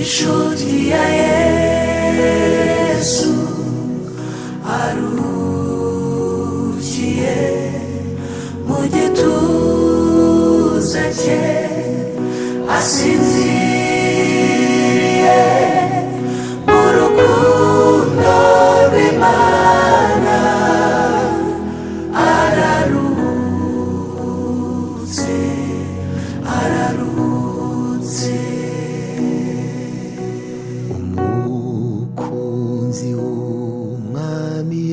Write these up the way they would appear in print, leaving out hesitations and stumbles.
inshuti ya Yesu arukiye mu gituza cye asinziriye mu rukundo rw'Imana ararutse ararutse. Umukunzi w'Umwami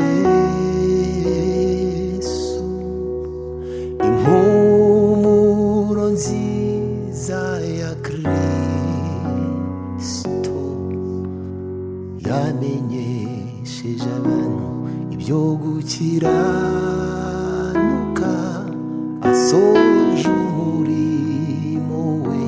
Yesu, impumuro nziza ya Kristo yamenyesheje abantu ibyo gukiranuka, asoje umurimo we.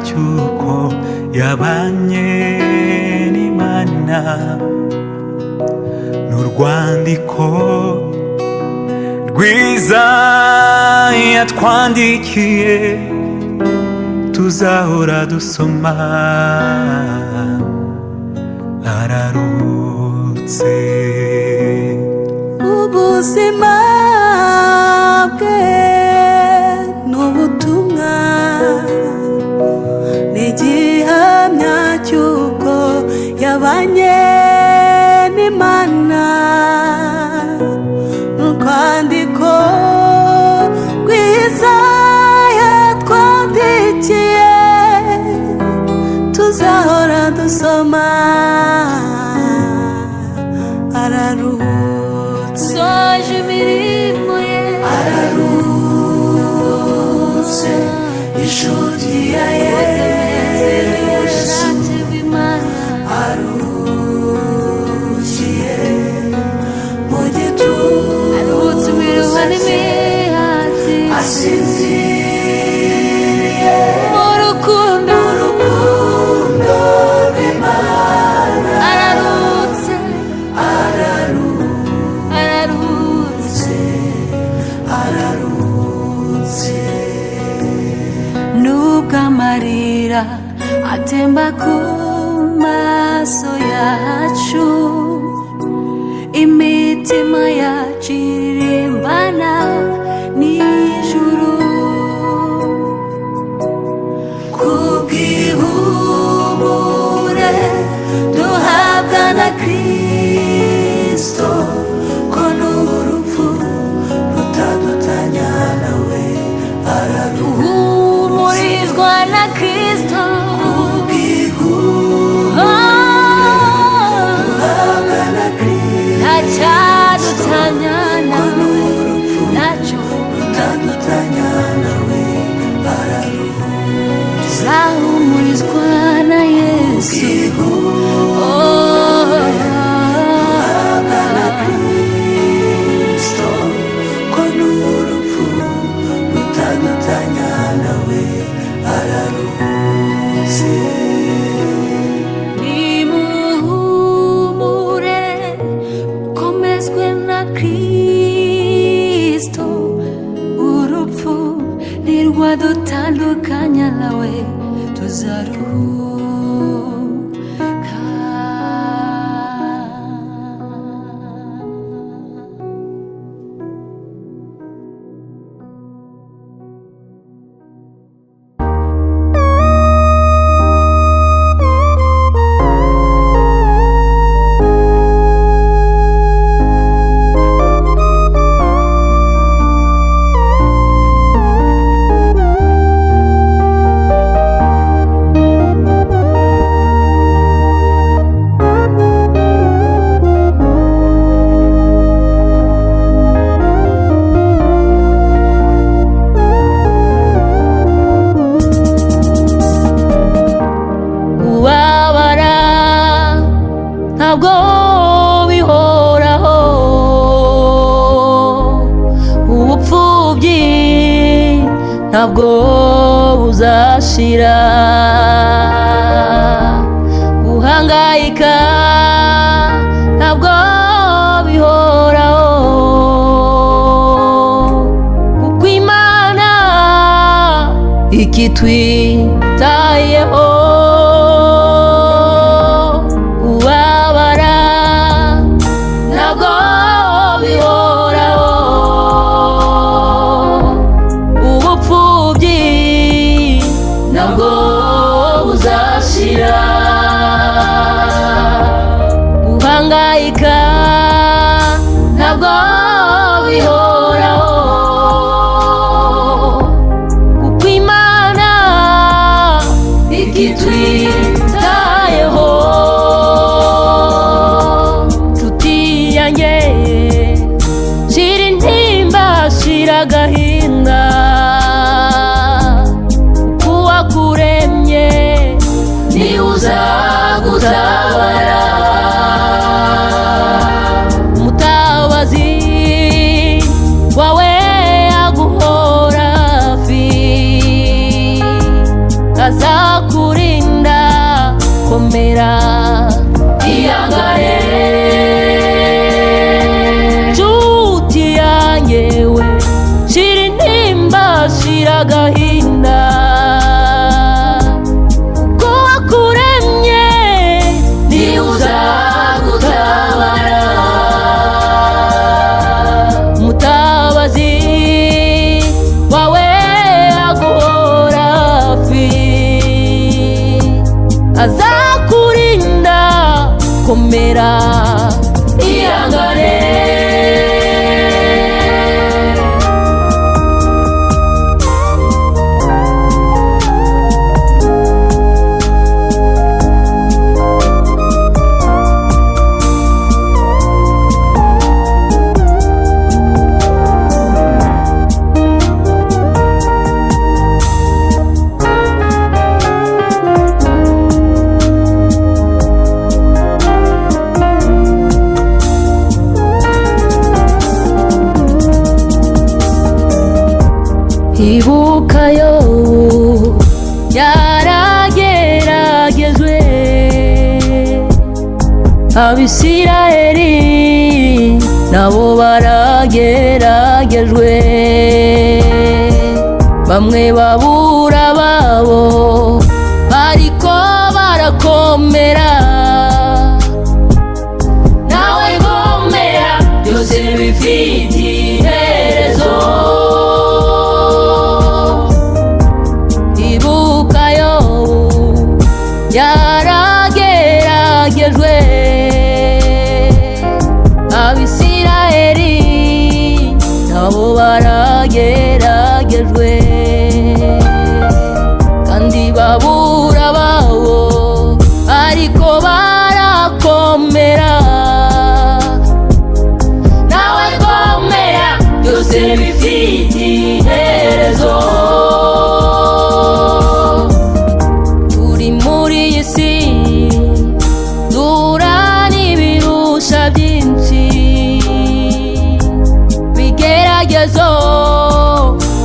cyuko yabanye n'Imana n'urwandiko rwiza yatwandikiye tuzahora dusoma. Ararutse ubuzima bwe n'ubutumwa n'igihamya cy'uko yabanye n'Imana n'urwandiko rwiza yatwandikiye tuzahora dusoma. Ararutse soje imirimo ye, ararutse inshuti ya Yesu arukiye mu gituza cye asinziriye mu rukundo rw'Imana ararutse ararutse ararutse. Nubwo amarira atemba ku maso yacu, imitima yacu irimbana n'ijuru kubw'ihumure duhabwa na Kristo, ko n'urupfu rutadutanya nawe. Araruhumurizwa na Kristo kubw'ihumure ntabwo bihoraho, ubupfubyi ntabwo buzashira, guhangayika ntabwo bihoraho, kuko Imana ikitwitayeho. Kubabara ntabwo bihoraho, ubupfubyi ntabwo buzashira, guhangayika ntabwo bihoraho, kuko Imana ikitwitayeho. Nshuti yanjye, shira intimba, shira agahinda, kuko uwakuremye niwe uzagutabara. Umutabazi wawe aguhora hafi, azakurinda, komera ihangane. Nshuti yanjye we, shira intimba, shira agahinda, kuko wakuremye niwe uzagutabara. Umutabazi wawe aguhora hafi, azakurinda, komera ihangane. Ibuka Yobu yarageragejwe, Abisirayeli nabo barageragejwe, bamwe babura ababo ariko barakomera. Nawe komera, byose bifite iherezo. Ibuka Yobu yarageragejwe, Abisirayeli nabo barageragejwe, kandi babura ababo ariko barakomera. Nawe komera, byose bifite iherezo. Turi muri iyi si duhura n'ibirusha byinshi, bigeragezo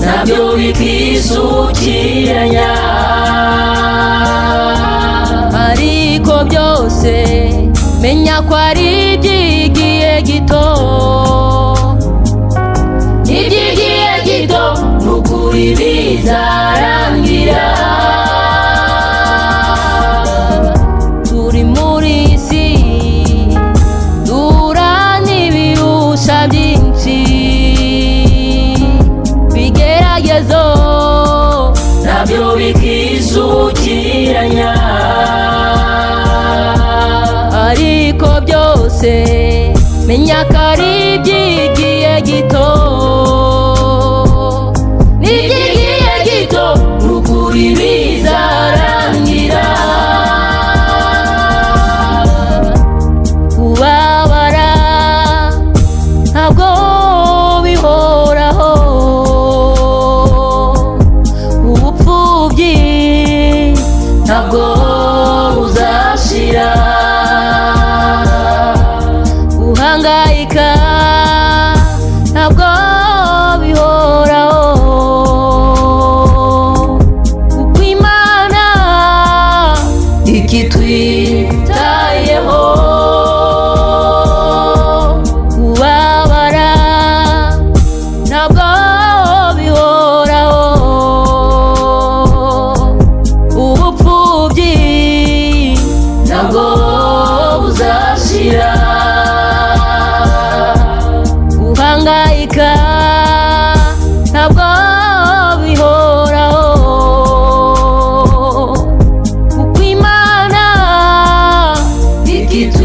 nabyo bikisukiranya, ariko byose menya ko ari iby'igihe gito, iby'igihe gito n'ukuri bizarangira. Turi muri iyi si duhura n'ibirusha byinshi, bigeragezo nabyo bikisukiranya, ariko byose menya ko ari iby'igihe gito, n'iby'igihe gito n'ukuri bizarangira. Kubabara ntabwo bihoraho, ubupfubyi ntabwo buzashira.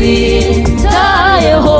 nzitayeho.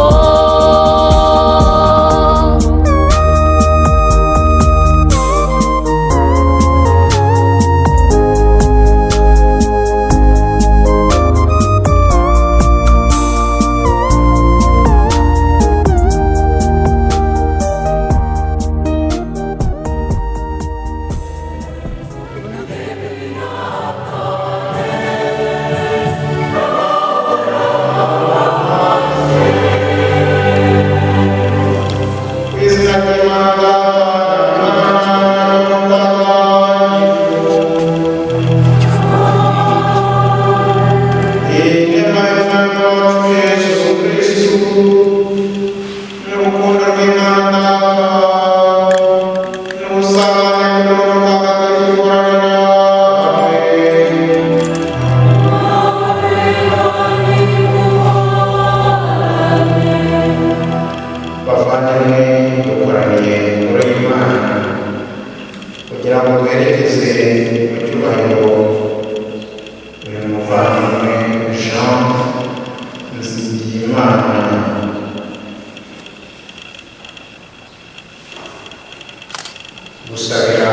gusabira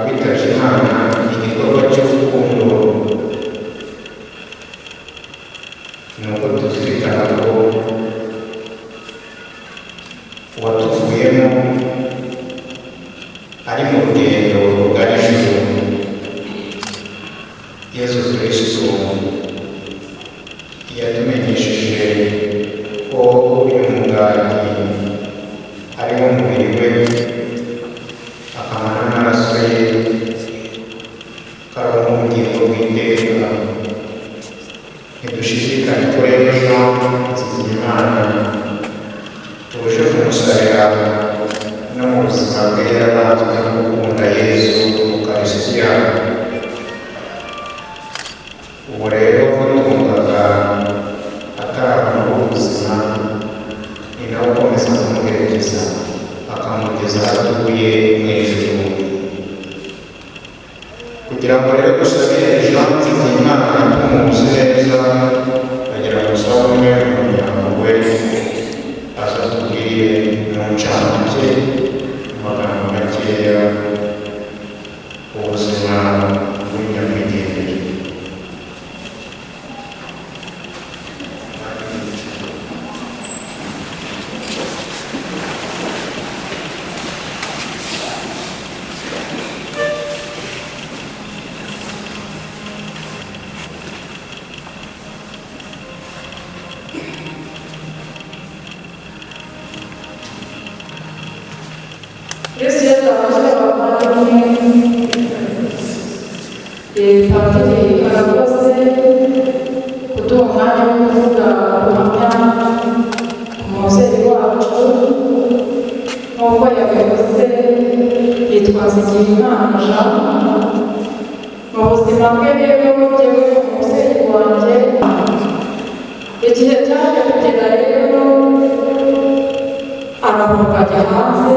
kwitabye Imana igikorwa cy'urukundo ni uko tuzirikana ko uwatuvuyemo ari mu rugendo rugana ijuru. Yesu Kristo yatumenyesheje ko uyu mugati ari wo mubiri we akamara n'amaraso ye karaba ubugingo bw'iteka. Ntidushishikare ko rero ejo nzigira Imana turushe kumusabira no mu buzima bwe yarabanzwe no gukunda Yesu Ukaristiya. Ubu rero twumvaga atarabona ubuzima ni nawe ukomeza kumuherekeza akamugeza atuye mu ijuru. Kugira ngo rero dusabire Jean Nzigiyimana tumuzi neza agira ngo usabe umwe mu muryango we aza tubwire mu ncamake mu magambo makeya ubuzima bw'umunyamwigendere. Yesu yatanze abavandimwe padiri arakoze kuduha umwanya wo kuvuga ubuhamya ku mubyeyi wacu. Nk'uko yabivuze yitwa Nzigiyimana Jean. Mu buzima bwe rero njyewe umubyeyi wanjye igihe cyaje kugera rero aravuka ajya hanze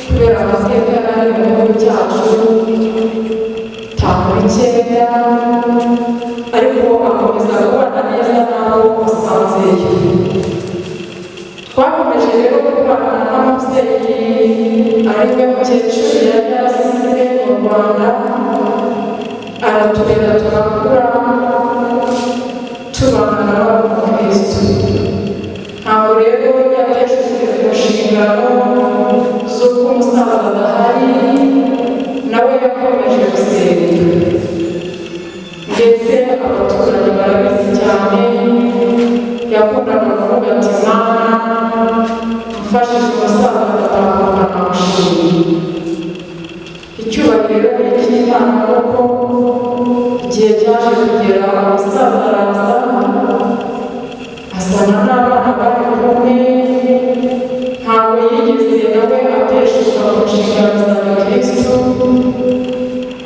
kubera amateka yari mu gihugu cyacu ntabwo bikeya, ariko akomeza kubana neza n'abo basanzeyo. Twakomeje rero kubana n'ababyeyi ari we mukecuru yari yarasize mu Rwanda, araturera turakura tubana n'abakristu. Ntabwo rero yateshutse ku nshingano z'uko umusaza adahari, nawe yakomeje gusenga ndetse abaturage barabizi cyane. Yakundaga kuvuga ati Mana mfashije umusaza agatahuka namushimye. Icyubahiro ni icy'Imana kuko igihe cyaje kugera umusaza araza asana n'abana bari kumwe. Ntabwo yigeze nawe ateshuka ku nshingano za Kristo,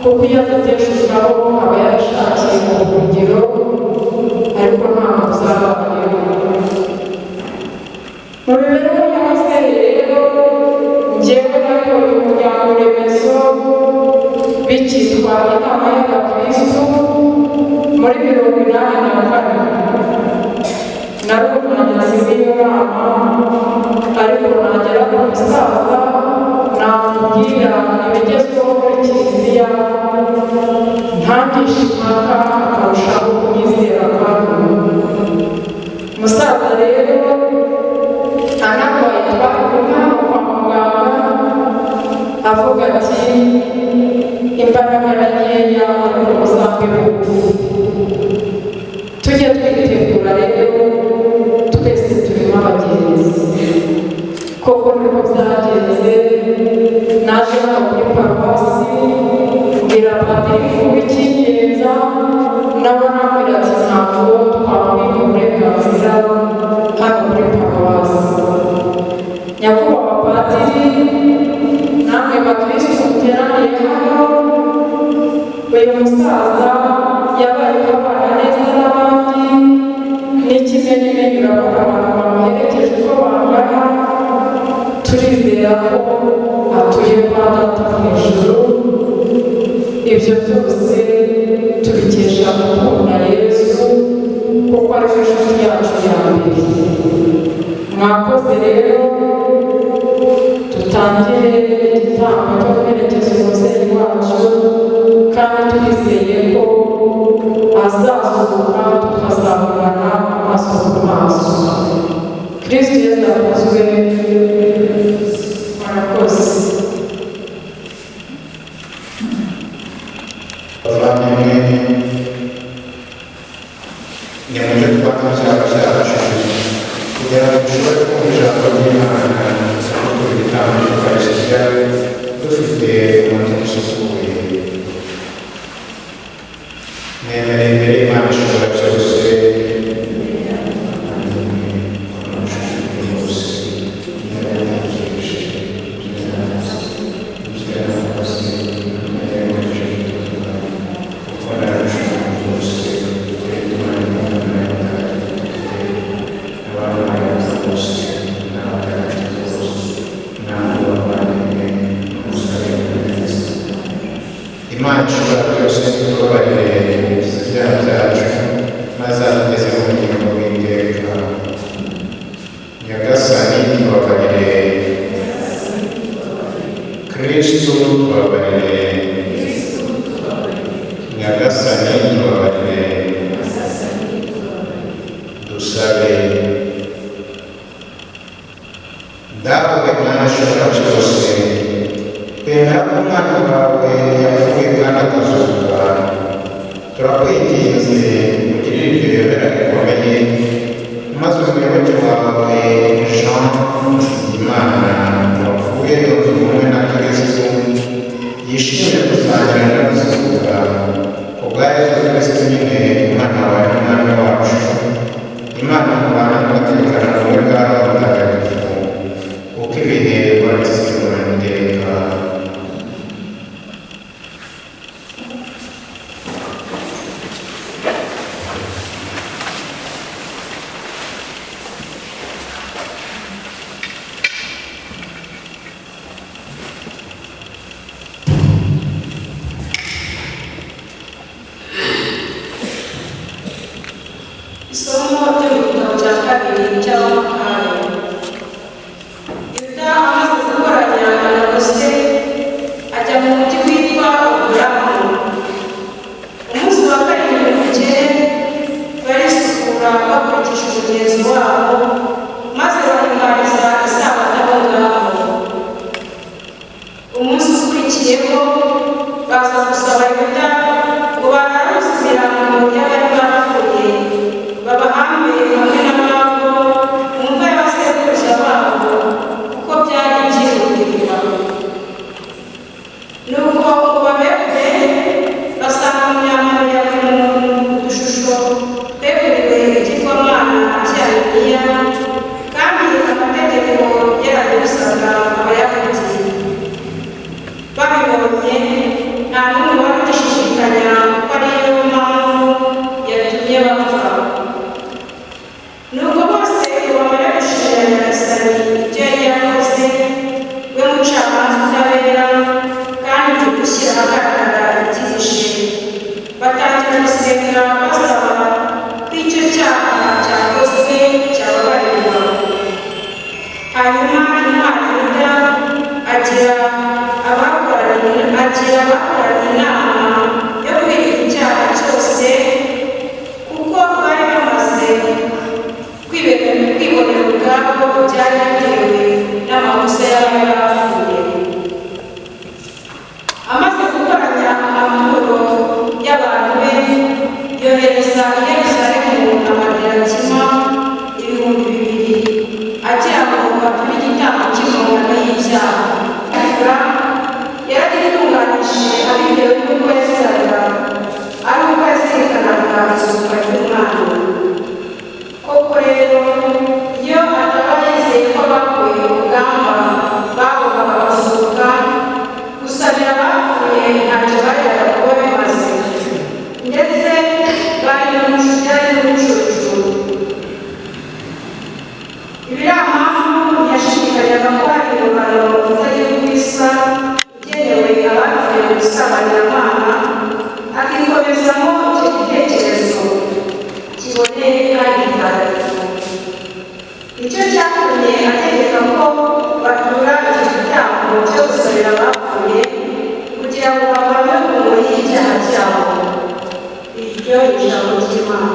kuko iyo adateshukaho aba yarashakiye mu buhungiro, ariko ntabwo tuzababayeho. Mu mibereho y'ababyeyi rero njyewe nayoboye umuryango remezo bikitwa Inama y'Abakristo muri 1984. nari umwanditsi w'iyo nama ariko nagera ku musaza namubwira ibigezweho muri kiliziya ntangishe impaka akarushaho kunyizera kandi umusaza rero anarwaye twari kumwe kwa muganga avuga ati imbaraga na nkeya ariko uzambe bugufi tujye twitegura rero twese turimo abagenzi koko niko byagenze naje hano kuri paruwasi mbwira padiri w'icyingenza nawe arambwira ati ntabwo twamwima uburenganzira hano kuri paruwasi nyakubahwa padiri namwe bakirisitu muteraniye hano uyu musaza yabaye abana neza n'abandi n'ikimenyimenyi urabona abantu bamuherekeje uko bangana turizera ko atuye kwa data mu ijuru ibyo byose tubikesha gukunda Yesu kuko ari we nshuti yacu ya mbere mwakoze rero dutangire igitambo cyo kwerekeza umubyeyi wacu kandi twizeye ko azazuka tukazabonana amaso ku maso kristo yazavuzwe murakoze bavandimwe ni mucyo twakora cyacu kugira ngo dushobore kumva ijambo ry'Imana no kugira igitambo cy'ukarisitiya dufite umutima usukuye nemereye imbere y'Imana ishobora byose Imana ishobora byose tubabarire ibyaha byacu maze atugeze mu bugingo bw'iteka. Nyagasani tubabarire, Kristo tubabarire, Nyagasani tubabarire. Dusabe. Dawe Mana ishobora byose, twemera ko umwana wawe yapfuye kandi akazuka, turakwinginze ugirire ibyo biyobera bikomeye maze umuyoboke wawe Jean Imana wapfuye yunze ubumwe na Kristo yishimire gusangira no gusuka kubwa Yesu Kristo nyine umwana wawe n'umwami wacu Imana mubana mugatekana mu bumwe bwawe butagatifu uko ibihe birasimburana iteka. Isomo ryo mu gitabo cya kabiri cy'Abamakayo. Yuda amaze gukoranya ingabo ze ajya mu mujyi witwa Uramu. Umunsi wa karindwi bukeye barisukura bakurikije umugenzo wabo maze bahimariza isabato aho ngaho. Umunsi ukurikiyeho baza gusaba Yuda ngo bararuze imirambo y'abari barapfuye babahambe hamwe n'ababo mu mva y'abasekuruza babo kuko byari byihutirwa. Nuko ngo babegure basanga mu myambaro ya buri muntu udushusho tweguriwe igirwamana cy'Arimiya n'amakosa yaba yarapfuye. Amaze gukoranya amahoro y'abantu be, yohereza i Yerusalemu amaderakima 2,000 agira ngo bature igitambo cy'impongano y'ibyaha. Yaragitunganije abitewe n'uko yasaga ari uko yazirikanaga izuka ry'umwana. Koko rero iyo ataba yizeye ko bakuye urugamba bagombaga kuzuka, gusabira abapfuye ntacyo bajyaga kuba bimaze, ndetse bari n'umucucu. Ibirampamvu yashidikanyaga ko hari ingororano itagira uko isa igenewe abapfuye gusabanyiramana, akikomezamo icyo gitekerezo kiboneye kandi gitagatifu. Nicyo cyatumye ategeka ko batura icyo gitambo cyo gusabira abapfuye kugira ngo bavame ku ngoyi y'icyaha cyabo. Iryo ni ijambo ry'Imana.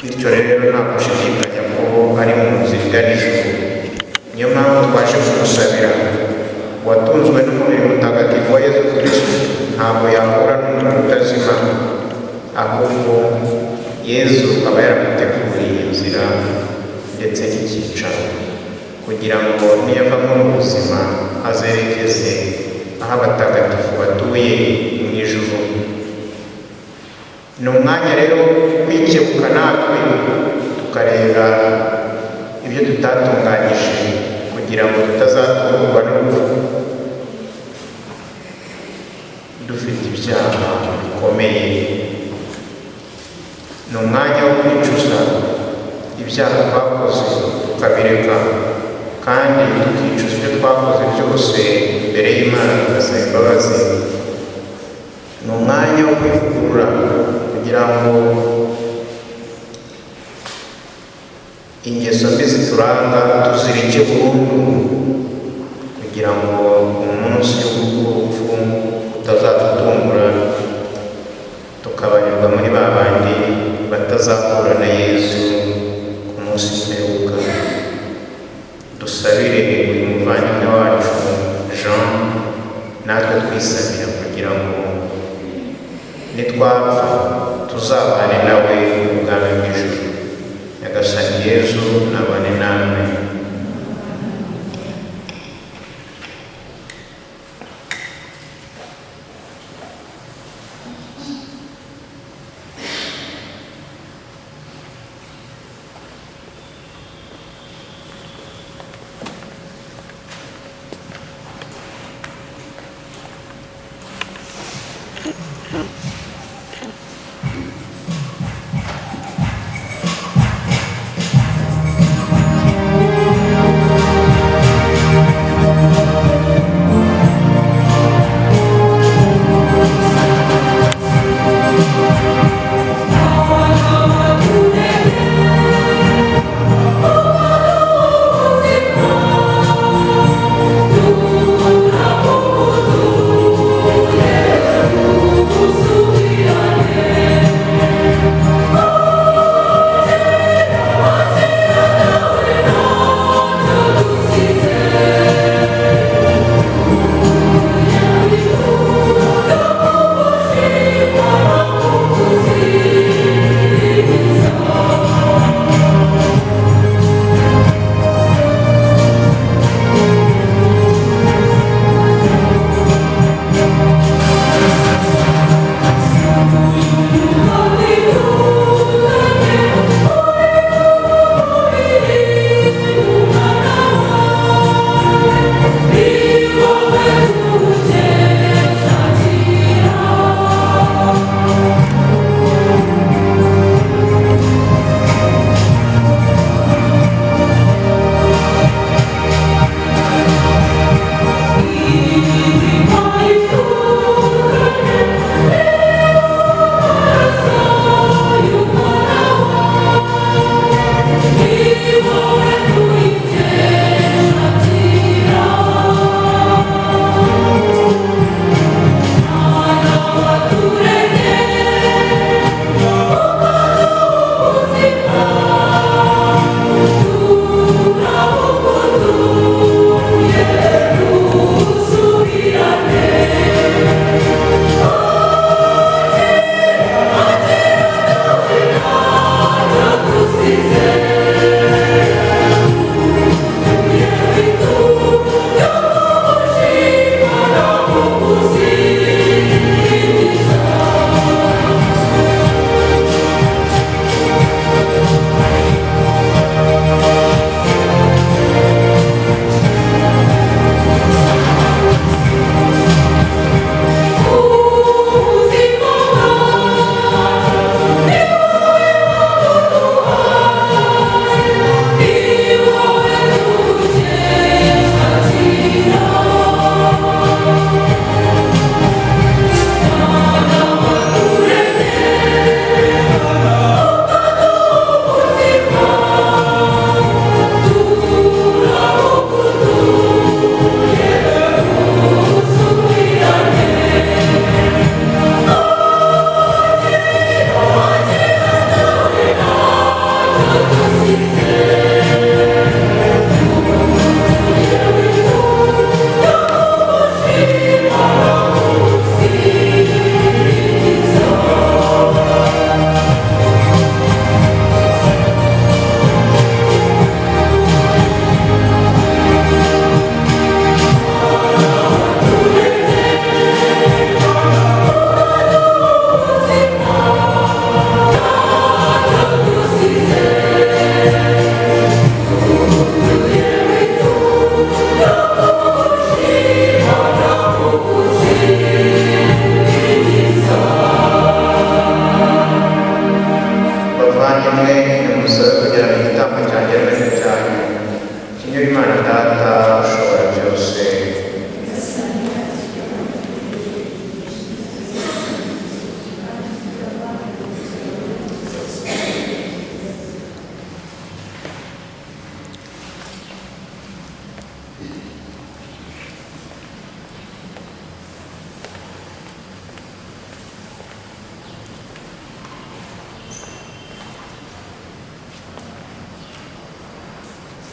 Bityo rero nta gushidikanya ko ari mu nzira y'ijuru. Niyo mpamvu twaje kumusabira. Uwatunzwe n'umubiri mutagatifu wa Yesu Kristo ntabwo yahura n'umuntu utazima, ahubwo Yesu aba yaramuteguriye inzira ndetse n'icyicaro kugira ngo niyavamo mu buzima azerekeze aho abatagatifu batuye mu ijuru. Ni umwanya rero kwikebuka natwe tukareba ibyo tutatunganyije kugira ngo tutazatungurwa n'urupfu dufite ibyaha bikomeye. Ni umwanya wo kwicuza ibyaha twakoze tukabireka, kandi tukicuza ibyo twakoze byose imbere y'Imana tugasaba imbabazi. Ni umwanya wo kwivugurura kugira ngo ingeso mbi zituranga tuzirike burundu, kugira ngo umunsi w'urupfu utazadutungura tukabarirwa muri ba bandi batazahura na Yesu ku munsi w'imperuka. Dusabire uyu muvandimwe wacu Jean, natwe twisabira kugira ngo nitwapfa tuzabane nawe mu bwami bw'ijuru. Nyagasani Yesu nabane namwe.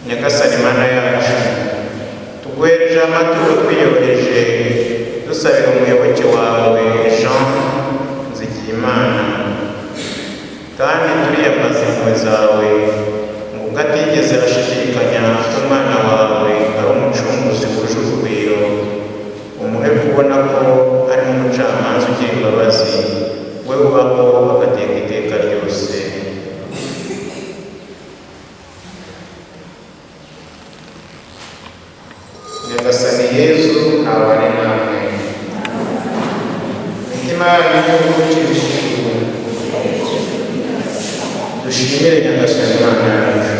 nyagasani mana yacu tuguhereje amaturo twiyoroheje dusabira umuyoboke wawe Jean Nzigiyimana kandi turiyambaza impuhwe zawe ngo atigeze ashidikanya ko umwana wawe ari umucunguzi wuje urugwiro umuhe kubona ko ari umucamanza ugira imbabazi we ubaho agateka iteka ryose. Nyagasani Yezu ntabane namwe imitima yanyu y'ubucishijwe dushimire Nyagasani Imana yacu.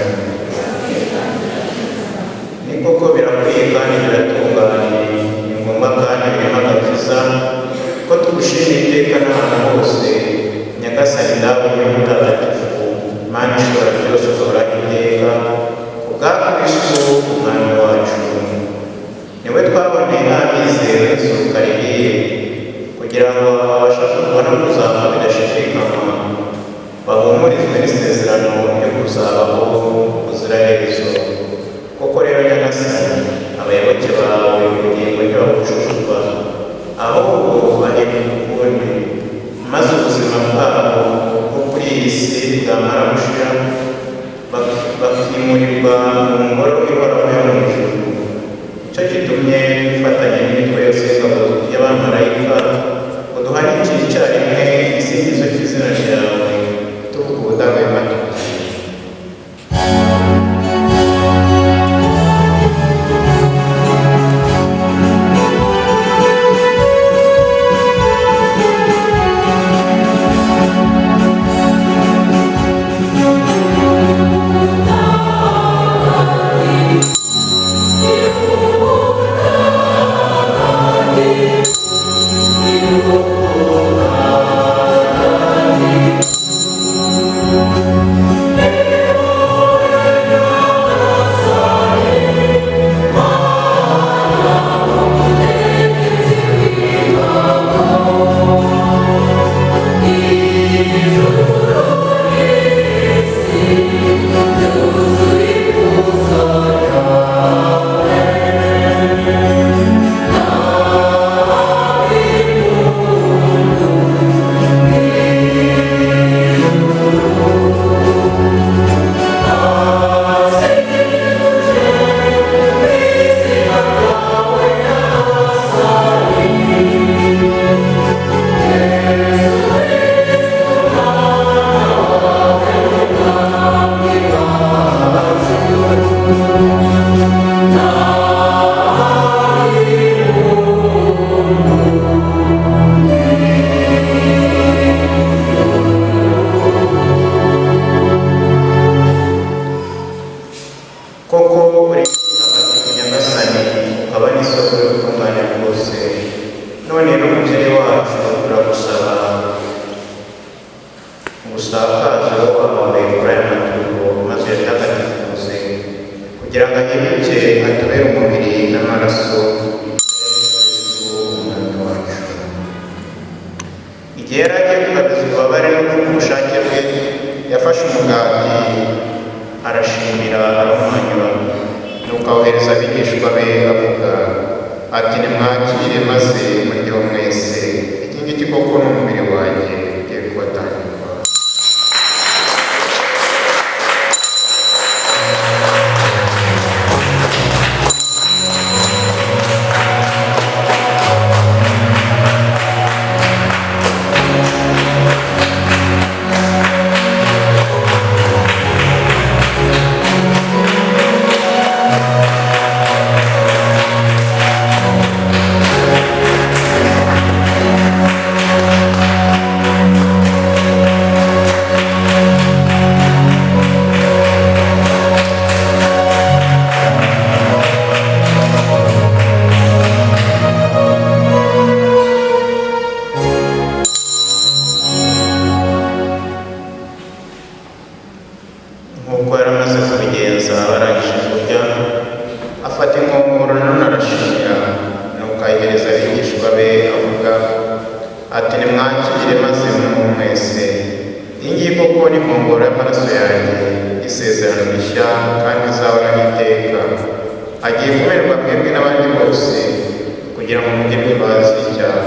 Ni koko birakwiye kandi biratunganye ni ngombwa kandi birimo agakiza ko tugushimira iteka n'ahantu hose Nyagasani dawe mutagatifu Mana ishobora byose uhoraho iteka kubwa Kristo umwami wacu. Niwe twaboneye abizera izuka rihiye kugira ngo babashe kubona kuzaba bidashidikanywa bahumurizwe n'isezerano ryo kuzabaho ubuziraherezo. Koko rero Nyagasani abayoboke bawe ubugingo ntibabujujwa ahubwo bahera ukundi maze ubuzima bwabo bwo kuri iyi si bwamara gushira bakimurirwa mu ngoro ihoraho yo mu ijuru. Icyo gitumye dufatanya n'imitwe yose y'abamarayika ngo duhanikire icyarimwe igisingizo cy'izina ryawe tuvuga ubudahwema tuti isezerano rishya kandi izahoraho iteka. Agiye kumererwa mwebwe n'abandi bose kugira ngo mugirwe imbabazi z'icyaha.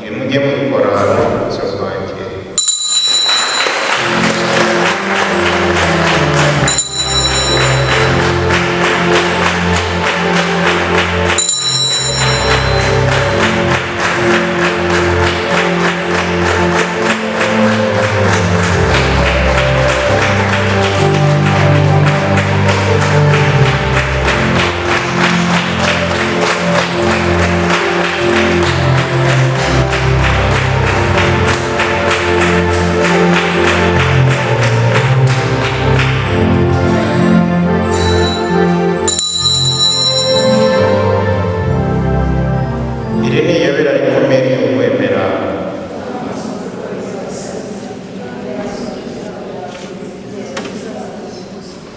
Ibi mujye mubikora urwibutso rwanjye.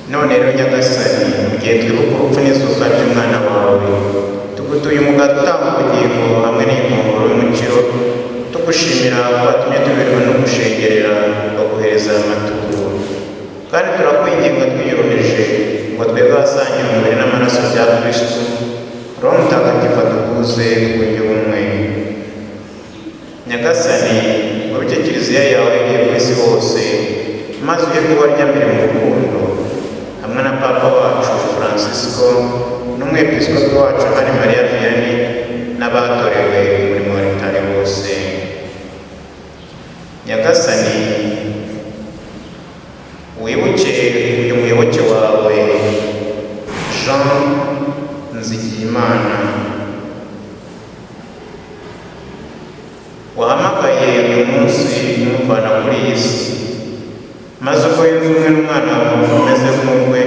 None rero Nyagasani, mu gihe twibuka urupfu n'izuka ry'umwana wawe, tugutuye umugati utanga ubugingo hamwe n'impongoro y'umukiro, tugushimira ko watumye tuberwa no gushengerera baguhereza amaturo. Kandi turakwinginga twiyoroheje ngo twebwe abasangira umubiri n'amaraso bya Kristo, Roho Mutagatifu aduhuze twunge ubumwe. Nyagasani, ngo bityo Kiliziya yawe igiye ku isi hose, maze ujye kuba ryambere mu rukundo, hamwe na Papa wacu Francisco n'umwepiskopi wacu Hari Mariya Vianney n'abatorewe umurimo wa Ritari bose. Nyagasani, wibuke uyu muyoboke wawe Jean Nzigiyimana wahamagaye uyu munsi umuvana kuri iyi si, maze ubwo yunze umwe n'umwana wawe umeze nk'uwe,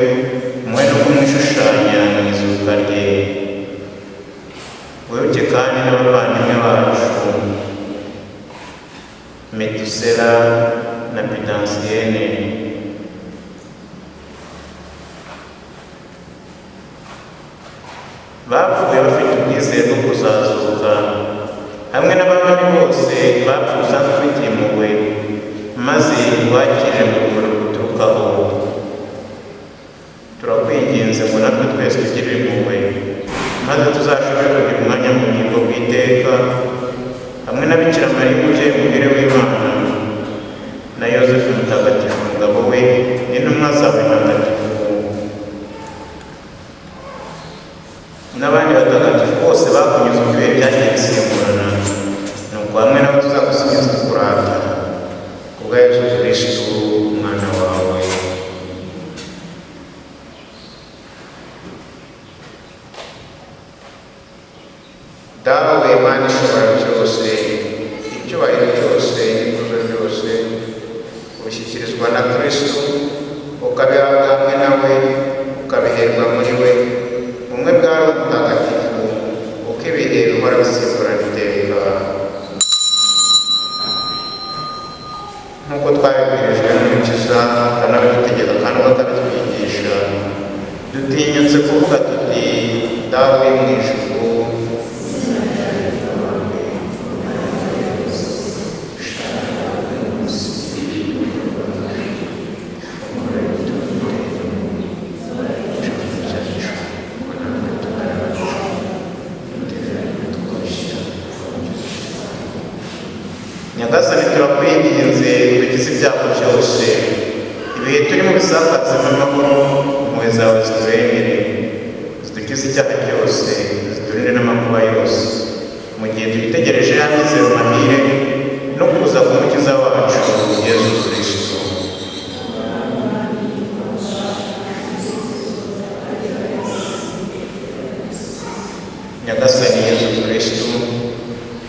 umwe no kumwishushanya mu izuka rye. Wibuke kandi n'abavandimwe bacu Metusela na Pidansiyene, bapfuye bafite ubwizere bwo kuzazuka, hamwe n'abandi bose bapfuye usanzwe ufitiye impuhwe, maze wakire mu rumuri ruturukaho. Turakwinginze ngo natwe twese tugirire impuhwe, maze tuzashobore kugira umwanya mu bugingo bw'iteka, hamwe na Bikira Mariya umubyeyi muhire w'Imana, na Yosefu Mutagatifu umugabo we, n'intumwa zawe ntagatifu, n'abandi batagatifu bose bakunyuze mu bihe byagiye bisimburana, nuko hamwe nabo tuzagusingiza tukurata kubwa Yesu Kristo umwana wawe. Dawe Imana ishobora byose, icyubahiro cyose n'ikuzo byose ubishyikirizwa na Kristo, ukabihabwa hamwe nawe, ukabiherwa muri we, ubumwe bwa Roho Mutagatifu, uko ibihe bihora bisimburana iteka. Nk'uko twabibwirijwe n'Umukiza akanabidutegeka kandi akabitwigisha, dutinyutse kuvuga tuti: Dawe mu ijuru, Nyagasani, turakwinginze dukize ibyago byose, ibihe turimo bisakazemo amahoro, impuhwe zawe ziturengere, zidukize icyaha cyose, ziturinde n'amakuba yose, mu gihe twitegereje ya mizero mahire no kuza k'Umukiza wacu Yesu Kristo. Nyagasani Yesu Kristo,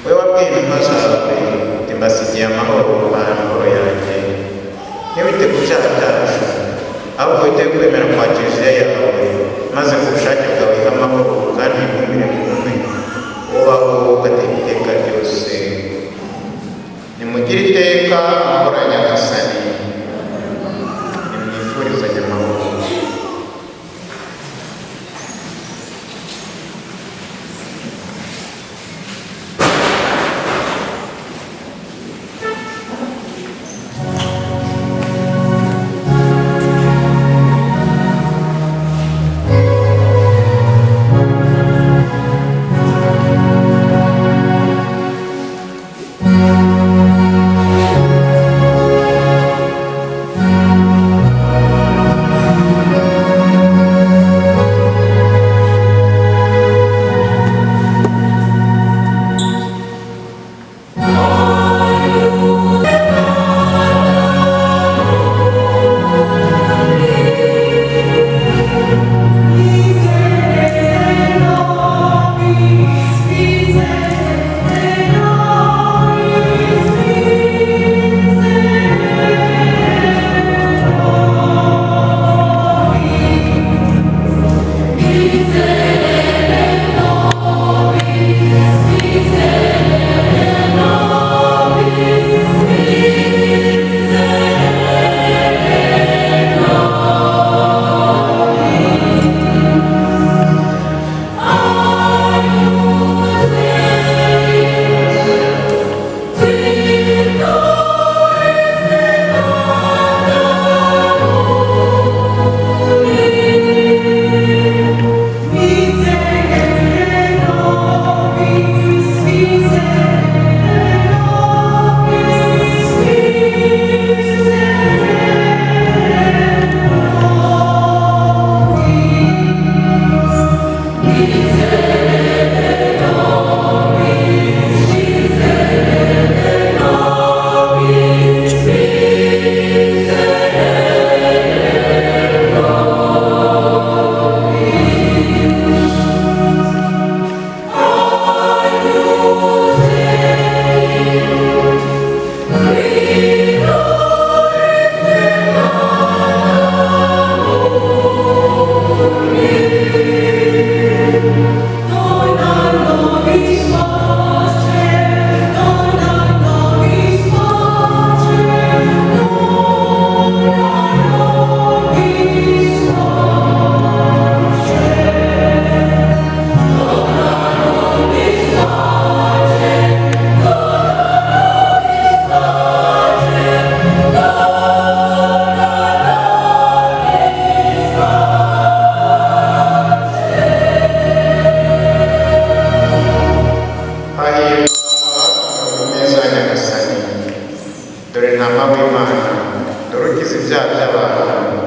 we wabwiye intumwa zawe uti mbasigiye amahoro, amahoro yanjye, ntiwite ku cyaha cyacu, ahubwo wite ku kwemera kwa Kiliziya yawe, maze ku bushake bwawe ihe amahoro kandi wigumire mu bumwe, ubaho ugateka iteka ryose. Nimugire iteka amahoro ya Nyagasani, nimwifurizanye amahoro. dore ntama w'Imana, dore ukiza ibyaha by'abantu.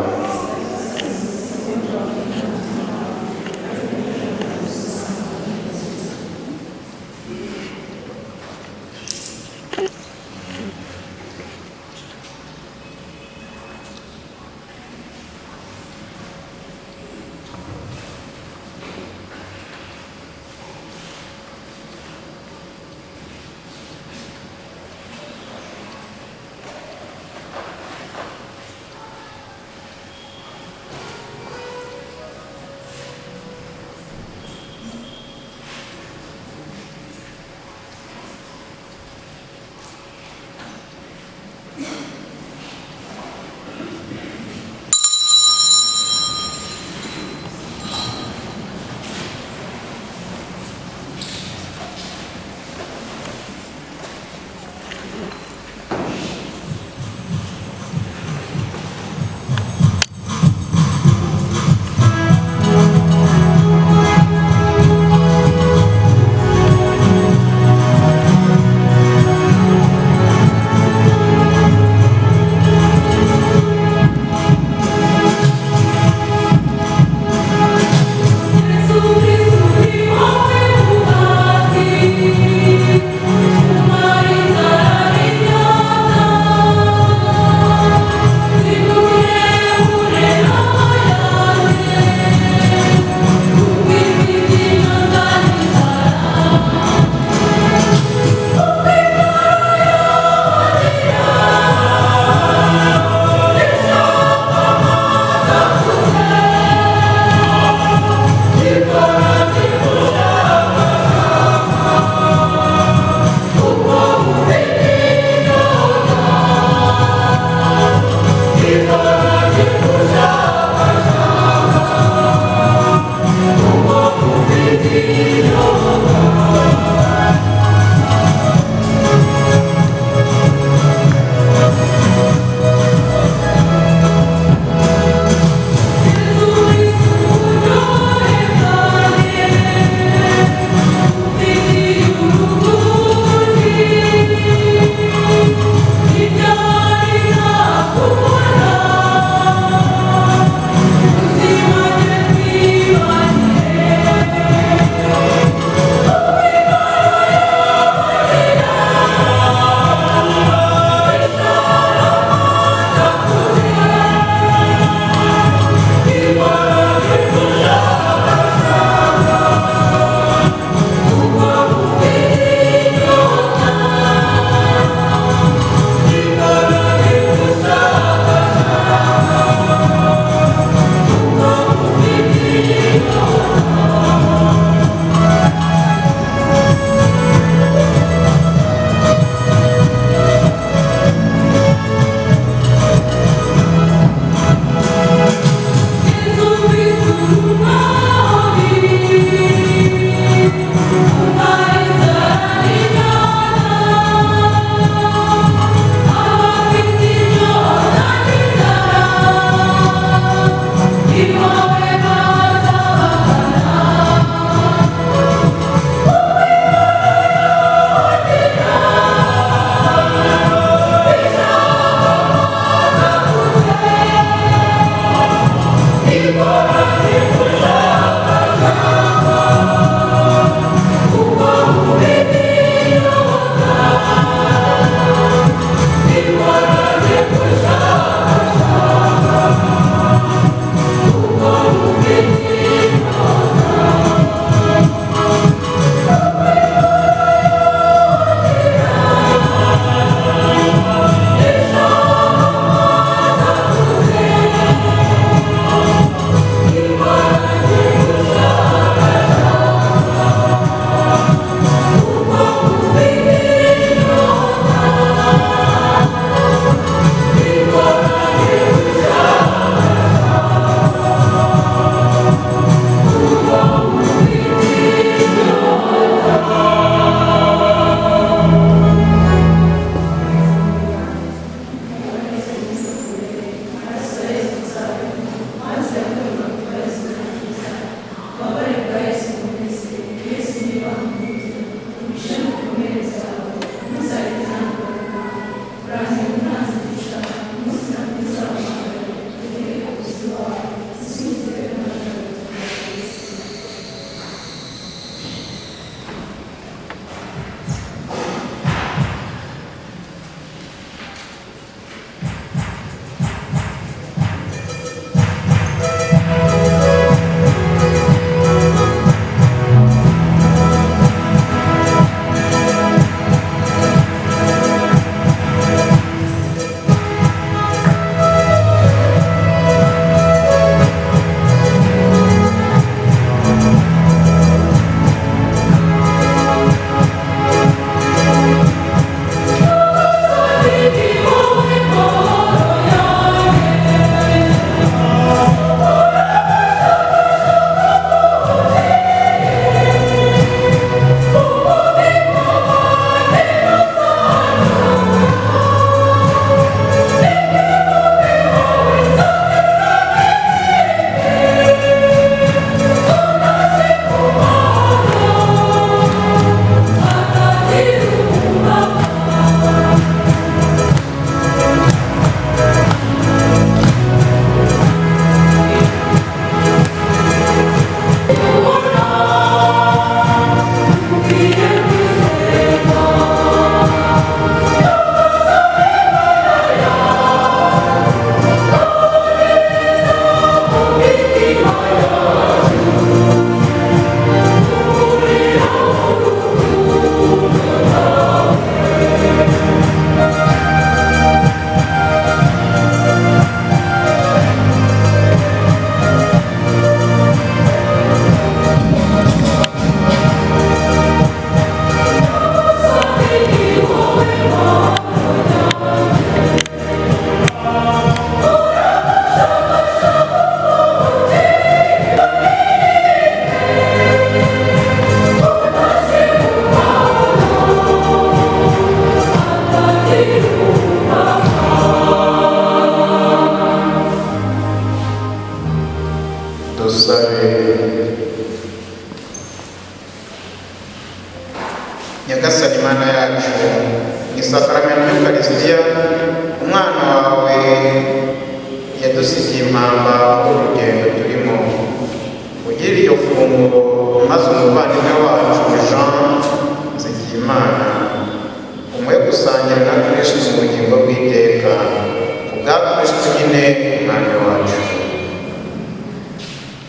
nyine umwanya wacu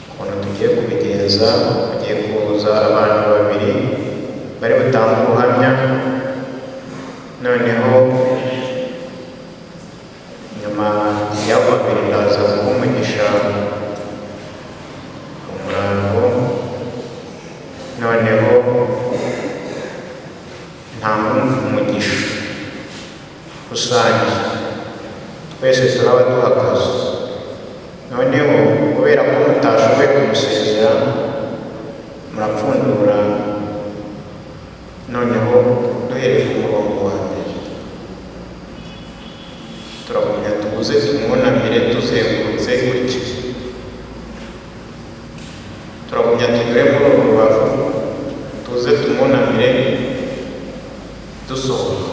ukuntu tugiye kubigenza. Tugiye kuza abantu babiri bari butange ubuhamya, noneho nyuma y'abo babiri ndaza guha umugisha umurambo, noneho ntanga umugisha rusange, twese turaba duhagaze. Noneho kubera ko mutashoboye kumusezera murapfundura, noneho duhereye ku murongo wa mbere turagumya tubuze tumwunamire tuzengurutse gutya, turagumya tunyure muri uru rubavu tuze tumwunamire dusohoka,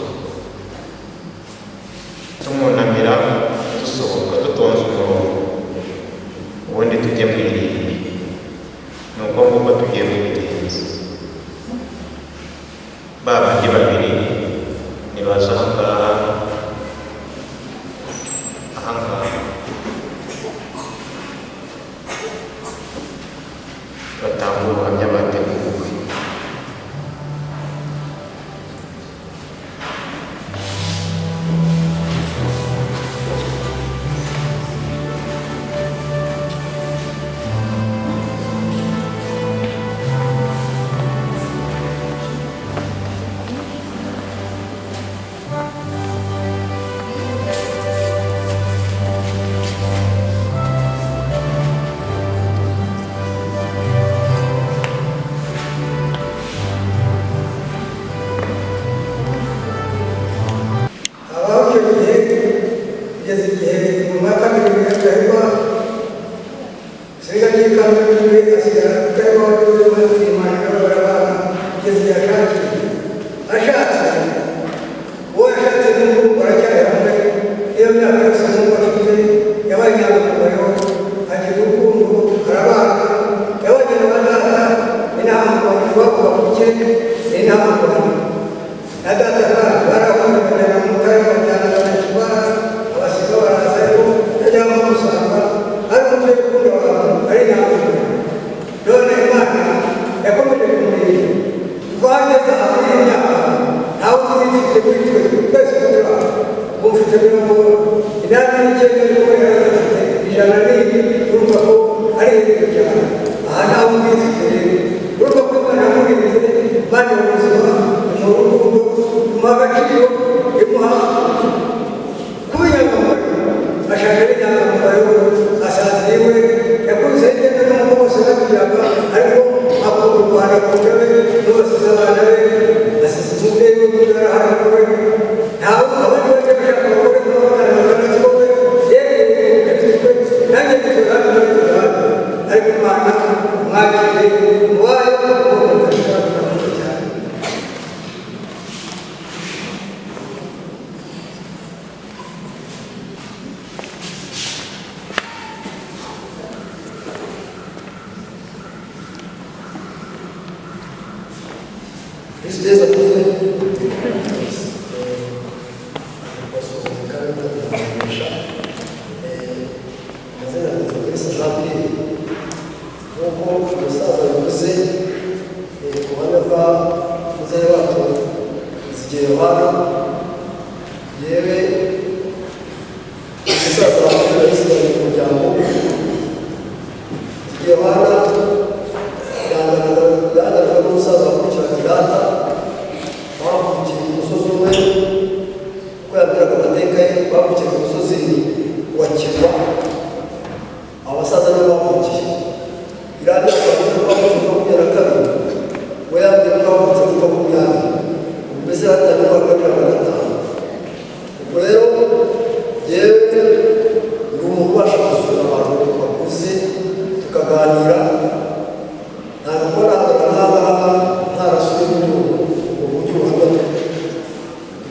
tumwunamira dusohoka dutonze umurongo, ubundi tujye mu irimbi. Ni uko nguko tugiye kubigenza. Ba bandi babiri nibaza ahangaha batanga ubuhamya bateguwe.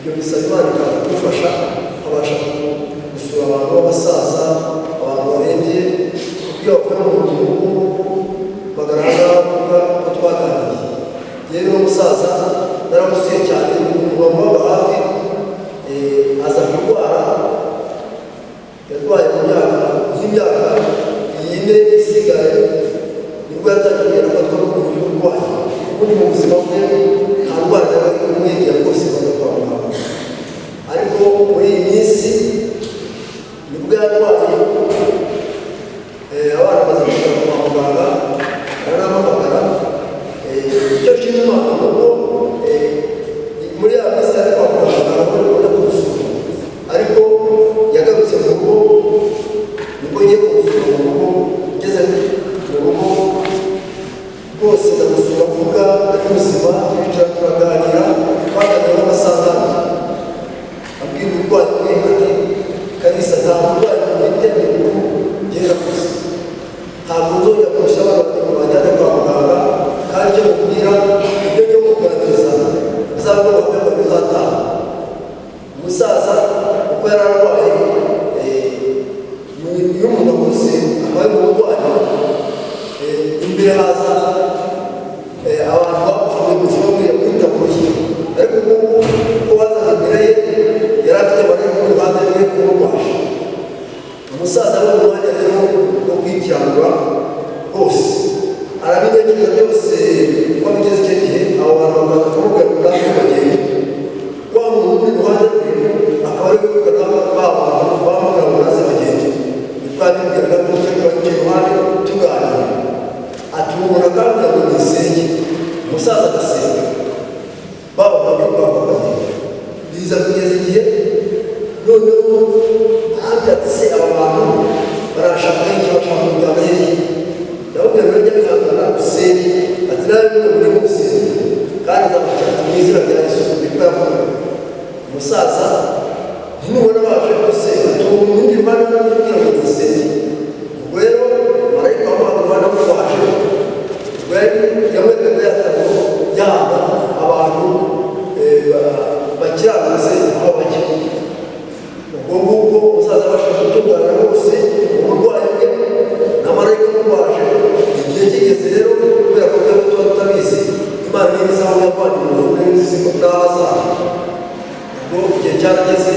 Ibyo bisaba Imana ikadufasha abasha mbere haza abantu bapfuye mu gihugu yakwitabuye ariko ubu ko wazaga imbere ye yari afite amarembo ku ruhande rwe kumurwasha umusaza we mu mwanya rero wo kwikiranura hose arabitekereza byose ko bigeze icyo gihe abo bantu bakaza kumubwira ngo nawe bagende wa muntu uri iruhande rwe akaba ari kuvugana ba bantu bamubwira ngo naze bagende twabibwiraga ko turi kubagira iruhande tuganira ati umuntu akambwira ngo nisenge umusaza agasenga baba babiri bagenda biza kugeza igihe noneho ahandi ati se aba bantu barashaka iki bashaka kujyana hehe ndababwira ngo njya bihangana usenge ati nawe muri musenge kandi nzamukira ati mu izina rya Yesu niko yavugaga umusaza ntimubona baje gusenga tubona undi ruhande kugira ngo dusenge ubwo rero marayika w'abantu bana baje ubwo yamwerekaga yatabo yaba abantu bakiranutse aho bajya ubwo ngubwo umusaza abasha gutungana bose uburwayi bwe na marayika w'abaje igihe kigeze rero kubera ko twari tuba tutabizi imana niba izaho yavanye umuntu n'izi n'ahazaza ubwo igihe cyarageze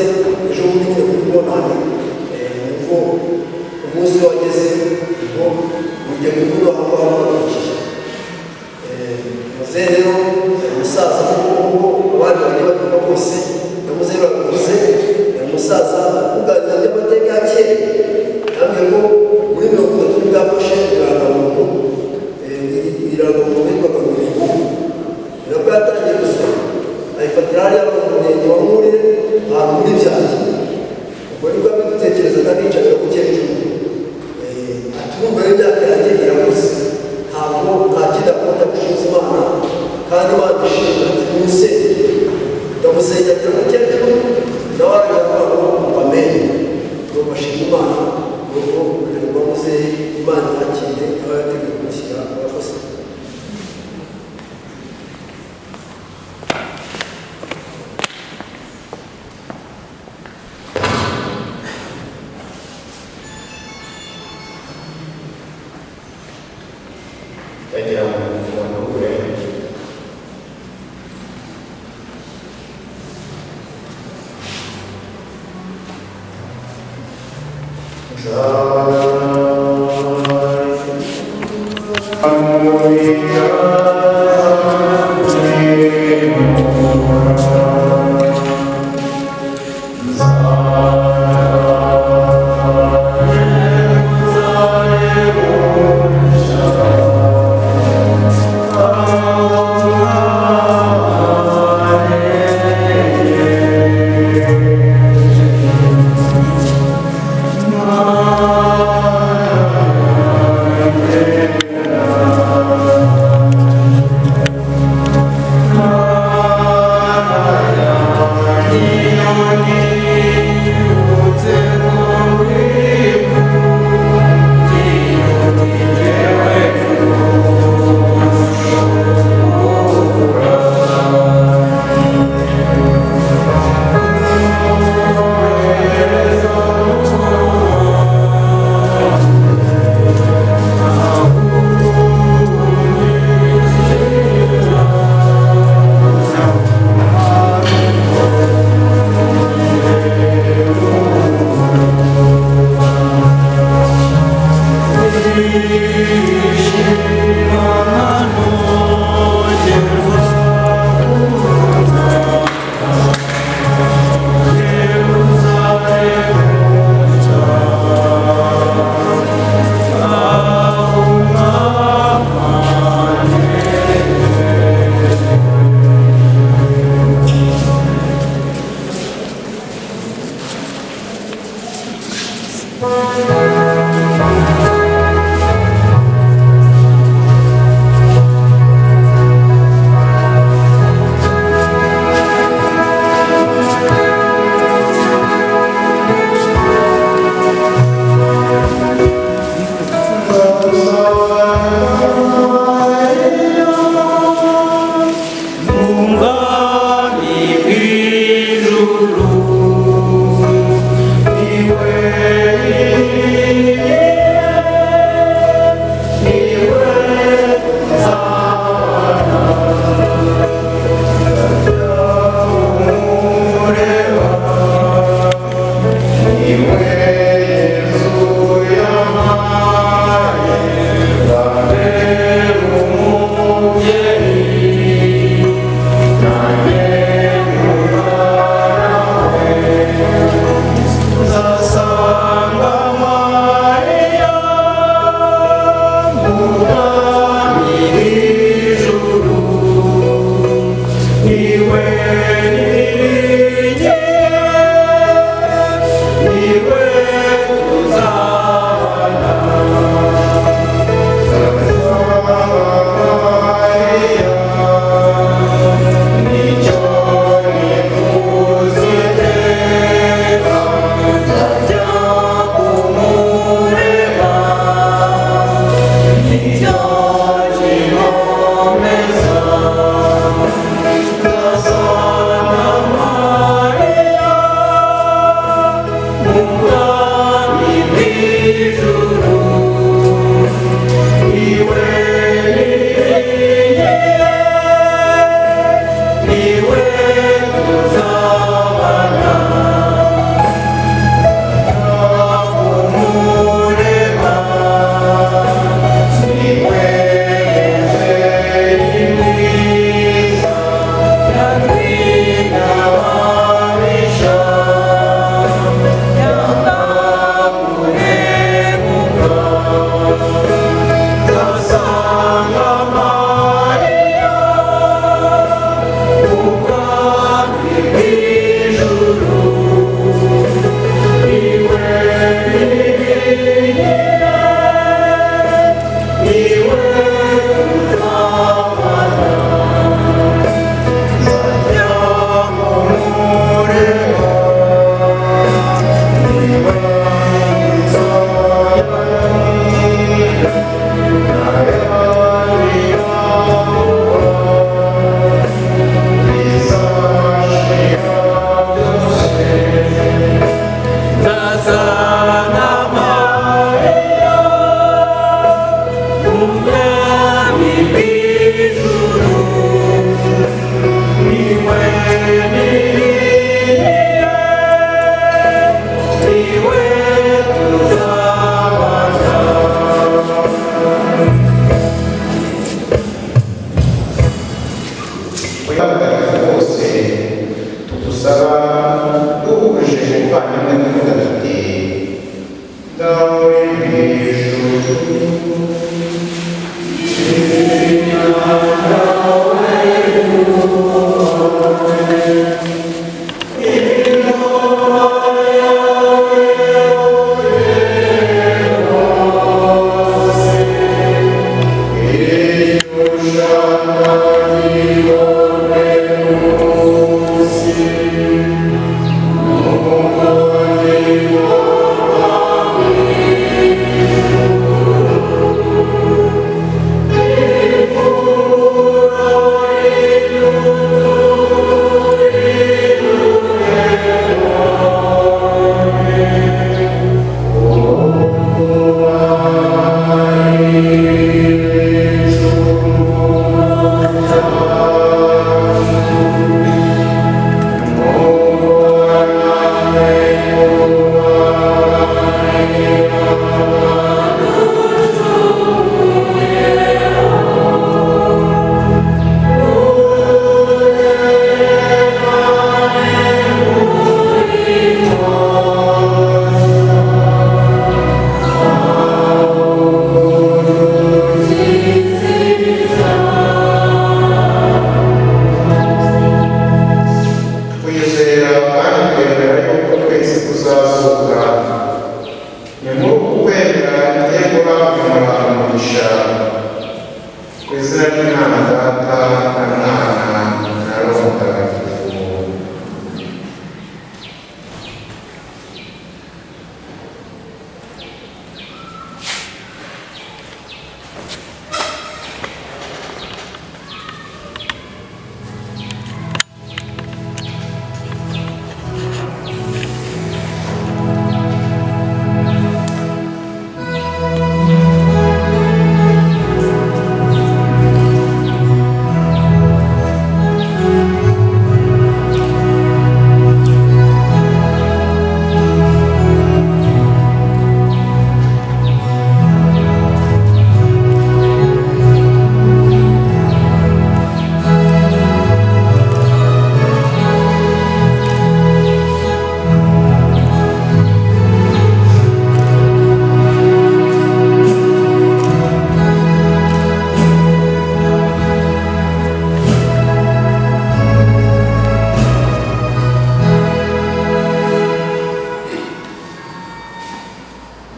ejo bundi nyine kuri bonani ubwo umunsi wageze ubwo urugendo rw'uno aho ngaho rwakurikiye muzehe rero umusaza nk'uko abandi bagiye bavuga bose na muzehe bakuze umusaza uganira by'amateka ya kera yambwiye ko muri 30 bwafashe irangamuntu yitwaga Miringo nabwo yatangiye gusoma ayifatira hariya mu murenge wa Murire ahantu muri Byange ubwo nibwo abitekerezaga nicaga ku cyecuru ati urumva rero imyaka yanjye irakuze ntabwo nta kindi akunda gushinza Imana kandi Imana ishimira ati mumusenge ndamusenyagira ku cyecuru nawe aravuga ngo bamenye ngo bashima Imana ngo kugira muzehe Imana yakire aba yateguye kumushyira abakozi Iwe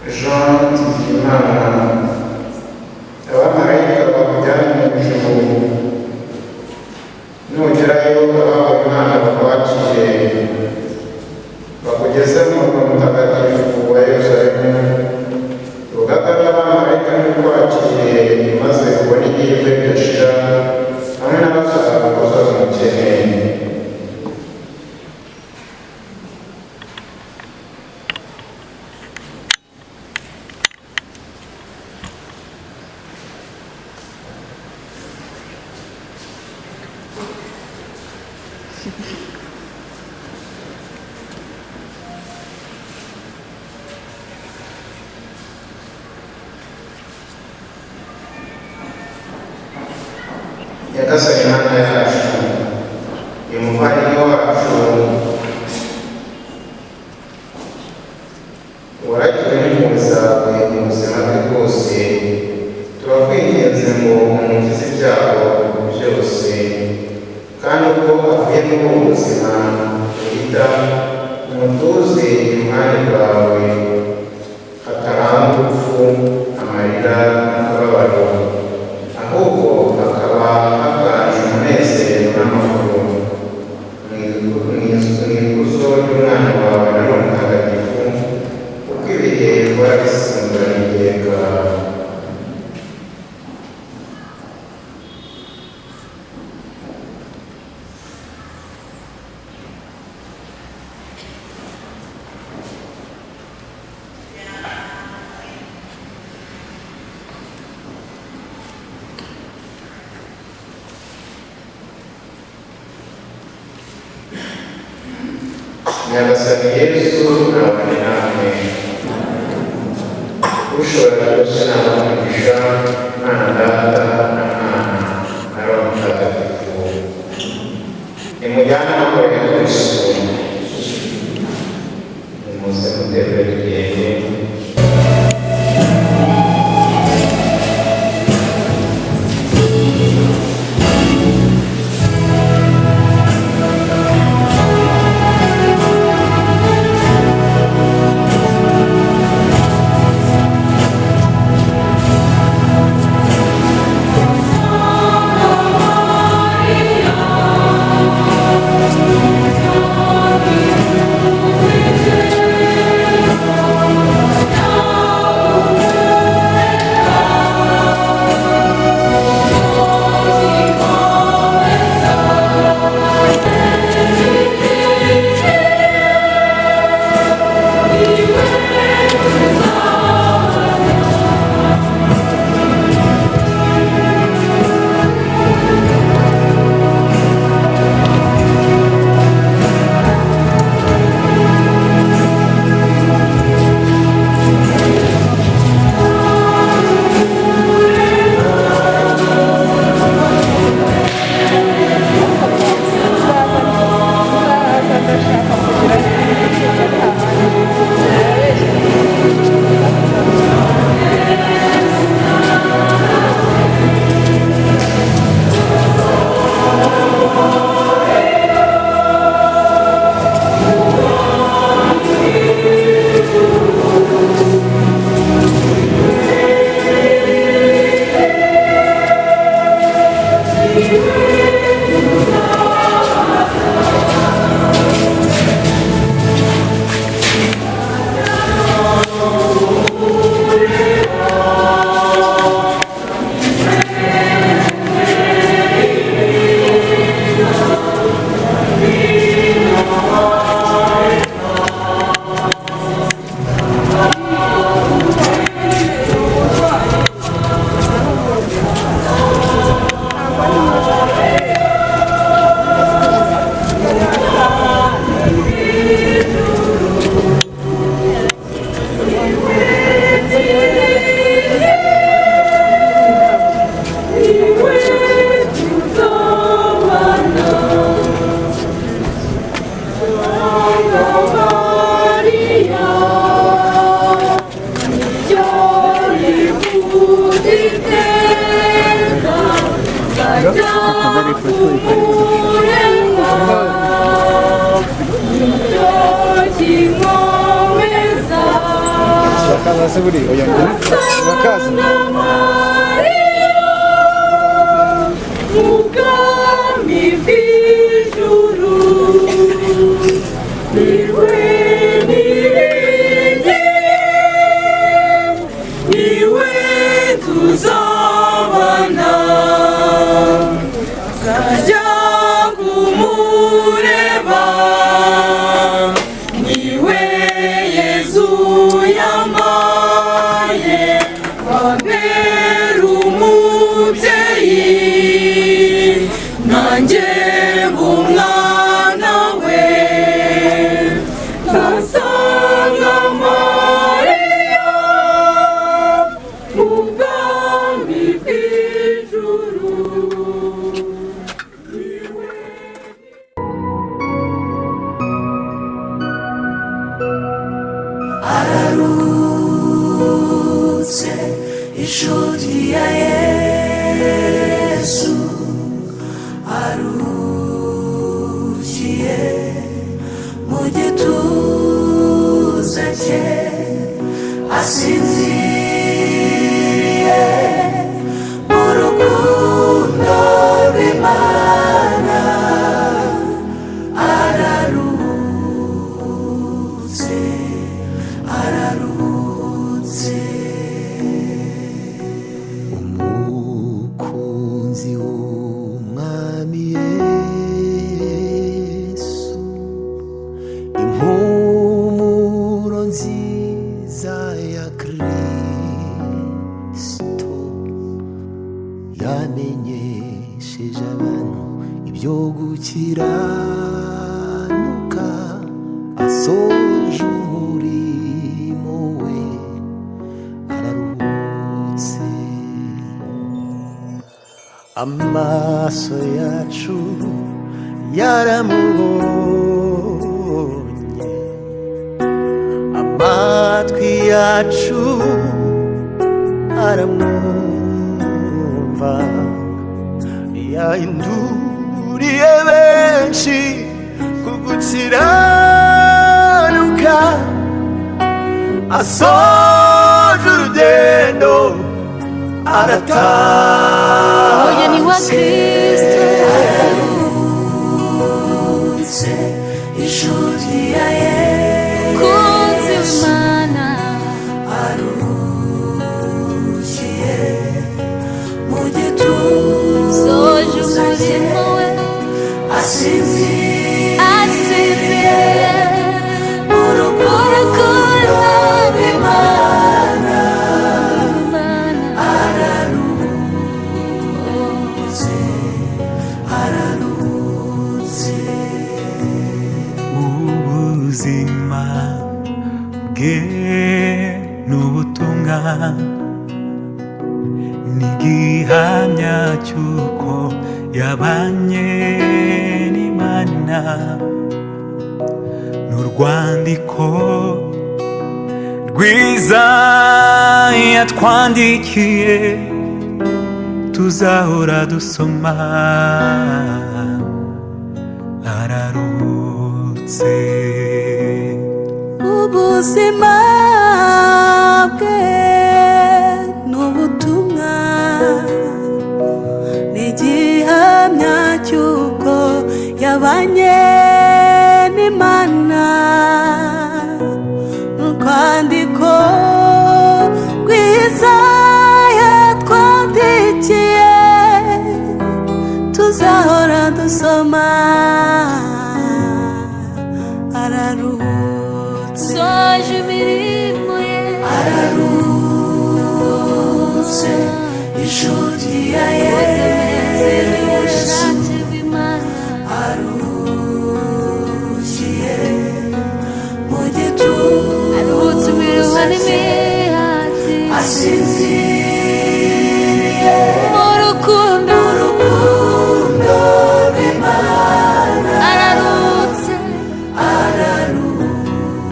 Jean Nzimana, abamarayika bakujyanye mu ijuru, nugerayo abawe Imana bakwakire, bakugeze mu murwa mutagatifu wa Yerusalemu. Urugaga rw'abamarayika ntirukwakiriye, maze ubone ihirwe ridashira hamwe n'abashaka gusoza umukene. Nyagasani Mana yacu, umuvandimwe wacu waragiwe n'impuhwe zawe mu buzima bwe bwose, turakwinginze ngo umukize ibyago byose, kandi ubwo avuye muri ubu buzima uhita umutuze iruhande rwawe, hatarangwa urupfu, amarira n'akababaro, ahubwo hakaba haganje umunezero n'amahoro mu ikuzo ry'umwana wawe na Roho Mutagatifu, kuko ibihe bihora bisimburana iteka. Nyagasani Yesu nabane namwe, ushobora byose nabamugisha, Mwana Data na Mwana na Roho Mutagatifu. Nimujyane amahoro ya Kristo, nimuze muterwe tugende. Maria, Murakaza se buri oya murakaza Mugami v'ijuru niwe nirenge niwe tuzabana zajya kumureba niwe Yesu yamaye wambera umubyeyi nanjye umwana we nzasanga Mariya mu bwami bw'ijuru. Ararutse inshuti ya Yesu arukiye mu gituza cye asinziriye mu rukundo rw'Imana ararutse ararutse umukunzi w'umwami Yesu impumuro nziza ya Kristo yamenyesheje abantu ibyo gukiranuka asoje umurimo we araruhutse amaso yacu yaramubonye amatwi yacu aramwumva yahinduriye benshi ku gukiranuka asoje urugendo arataha Umugeni wa Kristo ararutse inshuti ya Yesu kunzi w'Imana arukiye mu gituza soje umurimo we asinziriye mu rukundo rw'Imana ararutse ararutse ubuzima bwe n'ubutumwa n'igihamya cy'uko yabanye n'Imana n'urwandiko rwiza yatwandikiye tuzahora dusoma ararutse ubuzima bwe n'ubutumwa n'igihamya cy'uko yabanye n'Imana n'urwandiko rwiza yatwandikiye tuzahora dusoma ararutse soje imirimo ye ararutse inshuti ya Yesu arukiye mu gituza aruhutse imiruho n'imihati asinziriye mu rukundo rw'Imana ararutse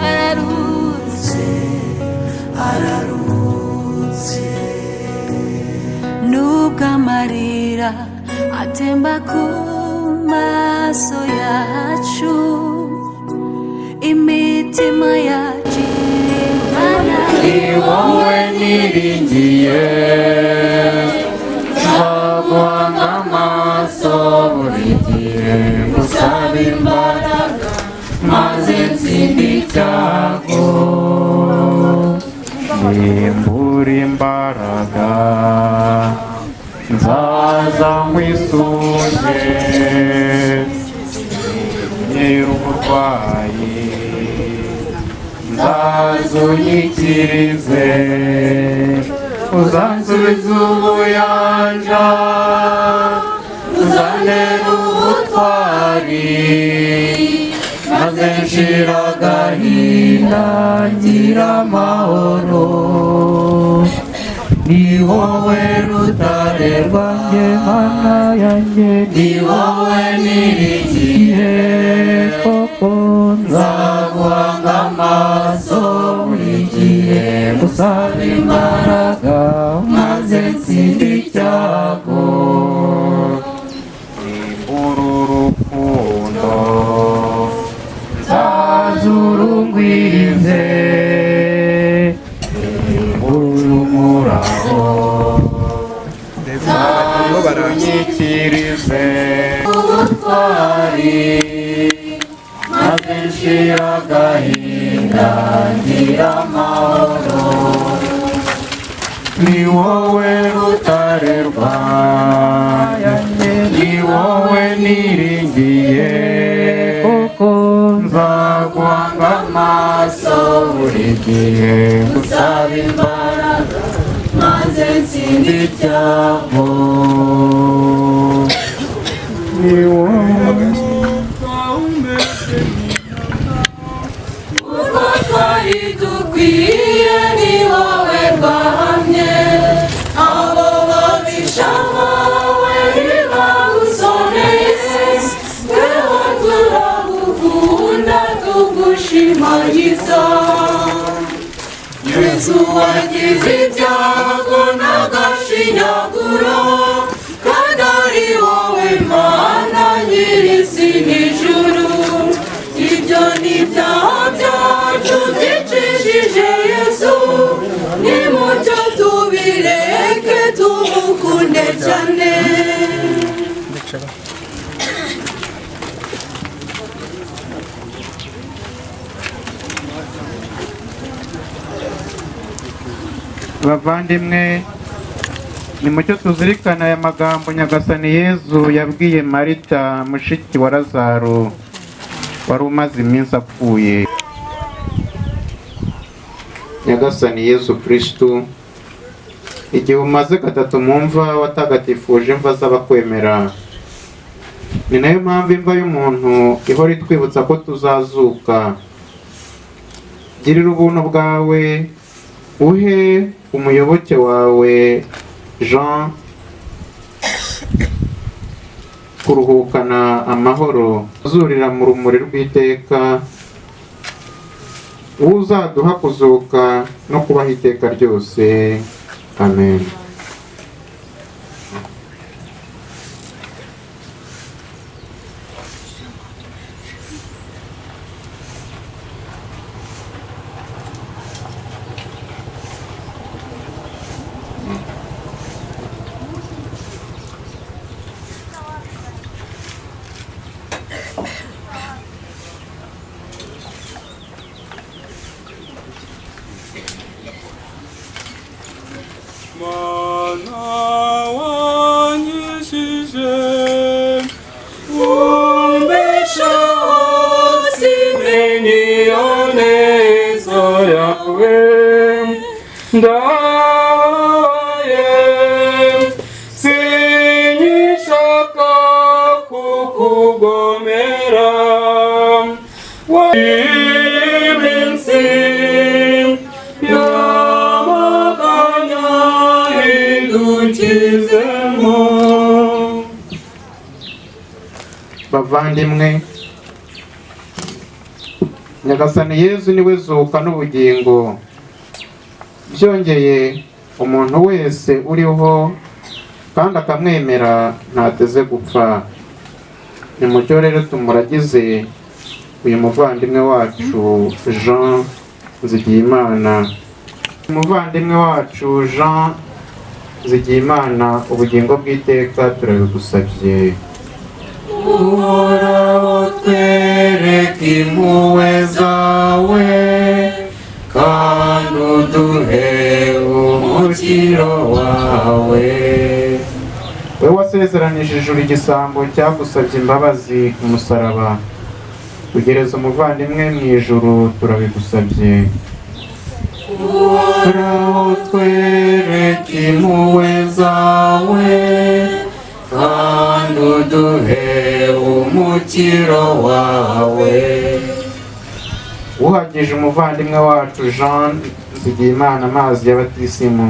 ararutse ararutse nubwo amarira atemba ku maso yacu imitima yacu irengana wowe niringiye nzaguhanga amaso buri gihe ngusaba imbaraga maze nsinde icyago nimbura imbaraga nzaza nkwisunge nyir'uburwayi nzaza unyikirize uzansubiza ubuyanja uzanera ubutwari maze nshira agahinda ngira amahoro ni wowe rutare rwanjye mana yanjye ni wowe niringiye koko nzaguhanga amaso buri gihe ngusaba imbaraga maze nsinde icyago nimbura urukundo nzaza urungwize unyikirize ubutwari maze nshira agahinda ngira amahoro ni wowe rutare rwanjye ni wowe niringiye koko nzaguhanga amaso buri gihe ngusaba imbaraga maze nsinde icyago ni wowe uko twari dukwiye ni wowe rwahamye abo babisha bawe ntibagusoneye tweho turagukunda tugushimagiza Yesu wagize ibyago n'agashinyaguro kandi ari wowe Mana nyir'isi n'ijuru ibyo ni ibyaha byacu byicishije Yesu nimucyo tubireke tumukunde cyane bavandimwe nimucyo tuzirikana aya magambo Nyagasani Yezu yabwiye Marita mushiki wa Lazaro wari umaze iminsi apfuye. Nyagasani Yezu Kristu, igihe umaze gatatu mu mva watagatifuje imva z'abakwemera, ni nayo mpamvu imva y'umuntu ihora itwibutsa ko tuzazuka. Girira ubuntu bwawe uhe umuyoboke wawe Jean kuruhukana amahoro, uzurira mu rumuri rw'iteka, uzaduha kuzuka no kubaho iteka ryose. Amen. Mana wanyishije umbesha hose menioneza yawe ndaye sinyishaka kukugomera iminsi bavandimwe, Nyagasani Yezu niwe zuka n'ubugingo. Byongeye umuntu wese uriho kandi akamwemera ntateze gupfa. Nimucyo rero tumuragize uyu muvandimwe wacu Jean Nzigiyimana umuvandimwe wacu Jean Nzigiyimana ubugingo bw'iteka turabigusabye. uhoraho twereke impuhwe zawe kandi uduhe umukiro wawe. wowe wasezeranije ijuru igisambo cyagusabye imbabazi ku musaraba, ugereza umuvandimwe mu ijuru turabigusabye. uhoraho twereke impuhwe zawe kandi uduhe umukiro wawe. uhagije umuvandimwe wacu Jean Nzigiyimana amazi y'abatisimu,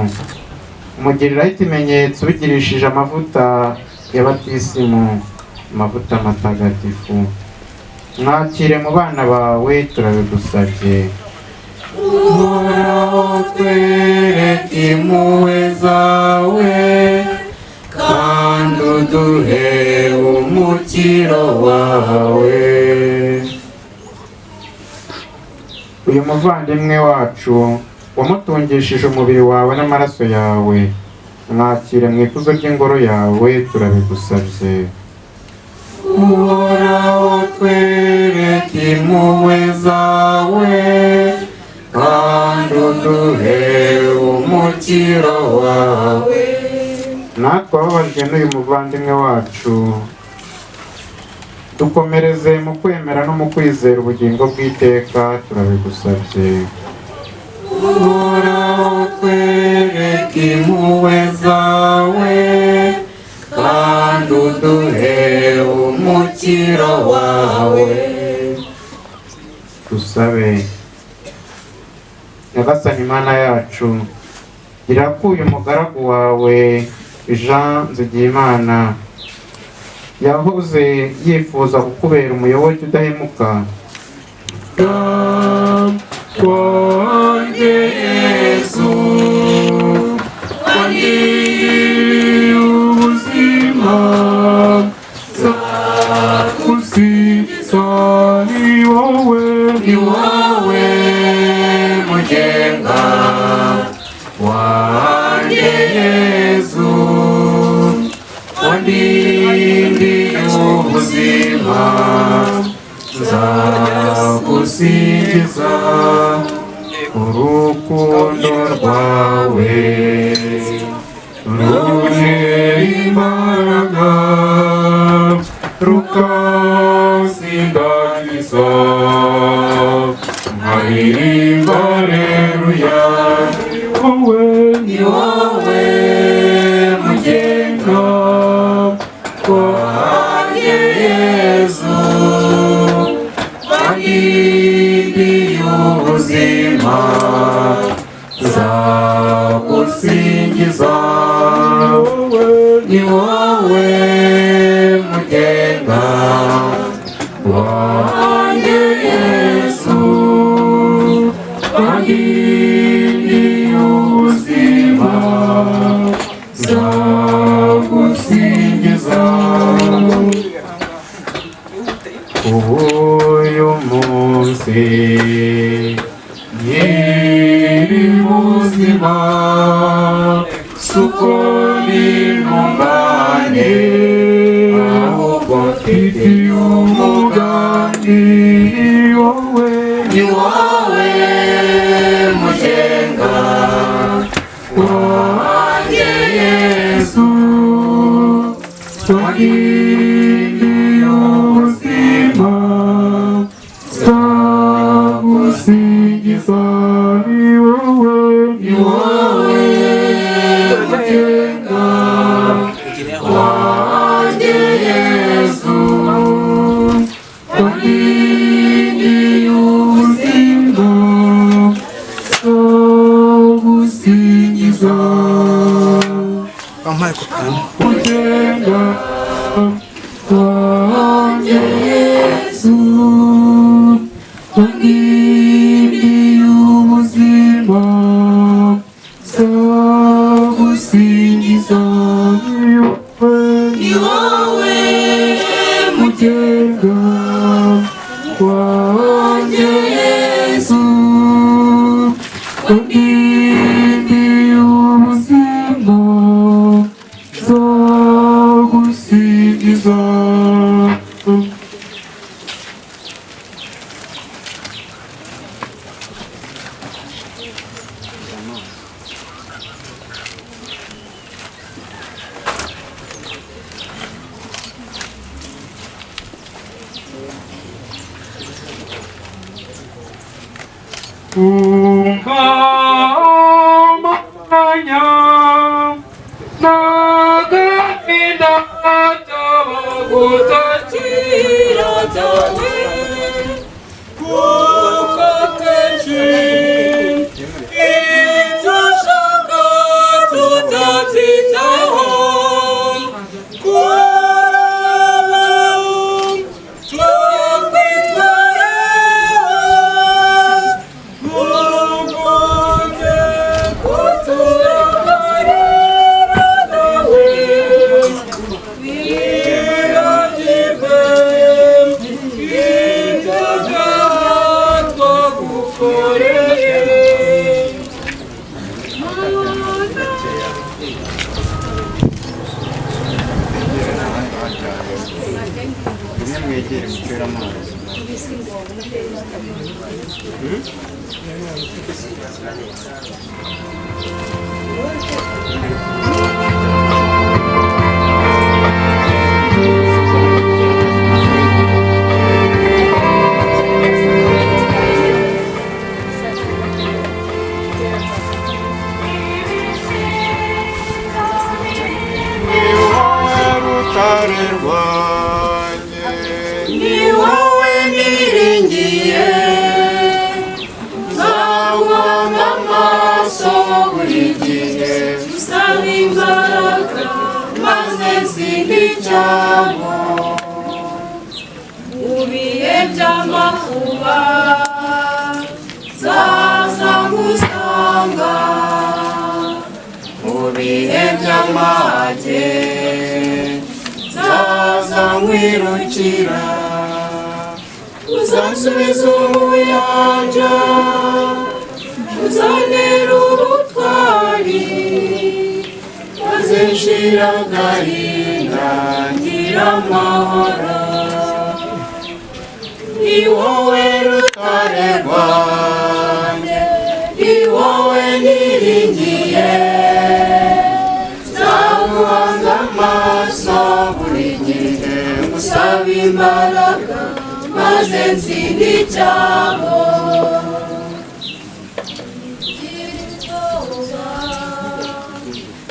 umugiriraho ikimenyetso ubigirishije amavuta y'abatisimu, amavuta matagatifu. mwakire mu bana bawe turabigusabye. uhoraho twereke impuhwe zawe kandi uduhe umukiro wawe. uyu muvandimwe wacu wamutungishije umubiri wawe n'amaraso yawe, mwakire mu ikuzo ry'ingoro yawe turabigusabye. uhoraho twereke impuhwe zawe kandi uduhe umukiro wawe. natwe ababajwe n'uyu muvandimwe wacu, dukomereze mu kwemera no mu kwizera ubugingo bw'iteka turabigusabye. uhoraho twereke impuhwe zawe kandi uduhe umukiro wawe. dusabe. nyagasani Imana yacu, gira ko uyu mugaragu wawe Jean Nzigiyimana yahoze yifuza kukubera umuyoboke udahemuka, wanjye Yesu wangiriye ubuzima, nzagusingiza ni wowe mugenga wanjye Yesu wandindiye ubuzima, nzagusingiza urukundo rwawe ruje imbaraga rukasindagiza, nkaririmba haleluya. ni wowe mugenga wanjye Yesu wandindiye ubuzima, nzagusingiza ni wowe mugenga wanjye Yesu wandindiye ubuzima, nzagusingiza. uyu munsi nkiri muzima, suko nintunganye, ahubwo mfite umugambi. ni wowe mugenga wanjye Yesu wandindiye ubuzima, nzagusingiza ni wowe mugenga wanjye Yesu wandindiye ubuzima, nzagusingiza mugenga wanjye Yesu wandindiye ubuzima, nzagusingiza ni wowe mugenga wanjye Yesu wandindiye umwanya n'agahinda by'abagutakira cyane kuko kenshi ibyo ushaka tutabyitaho mwegere mutera amazi ubihe by'amakuba zaza ngusanga mu bihe by'amage zaza nkwirukira uzansubiza ubuyanja uzantera ubutwari maze nshira agahinda ngira amahoro ni wowe rutare rwanjye ni wowe niringiye nzaguhanga amaso buri gihe ngusaba imbaraga maze ntsinde icyago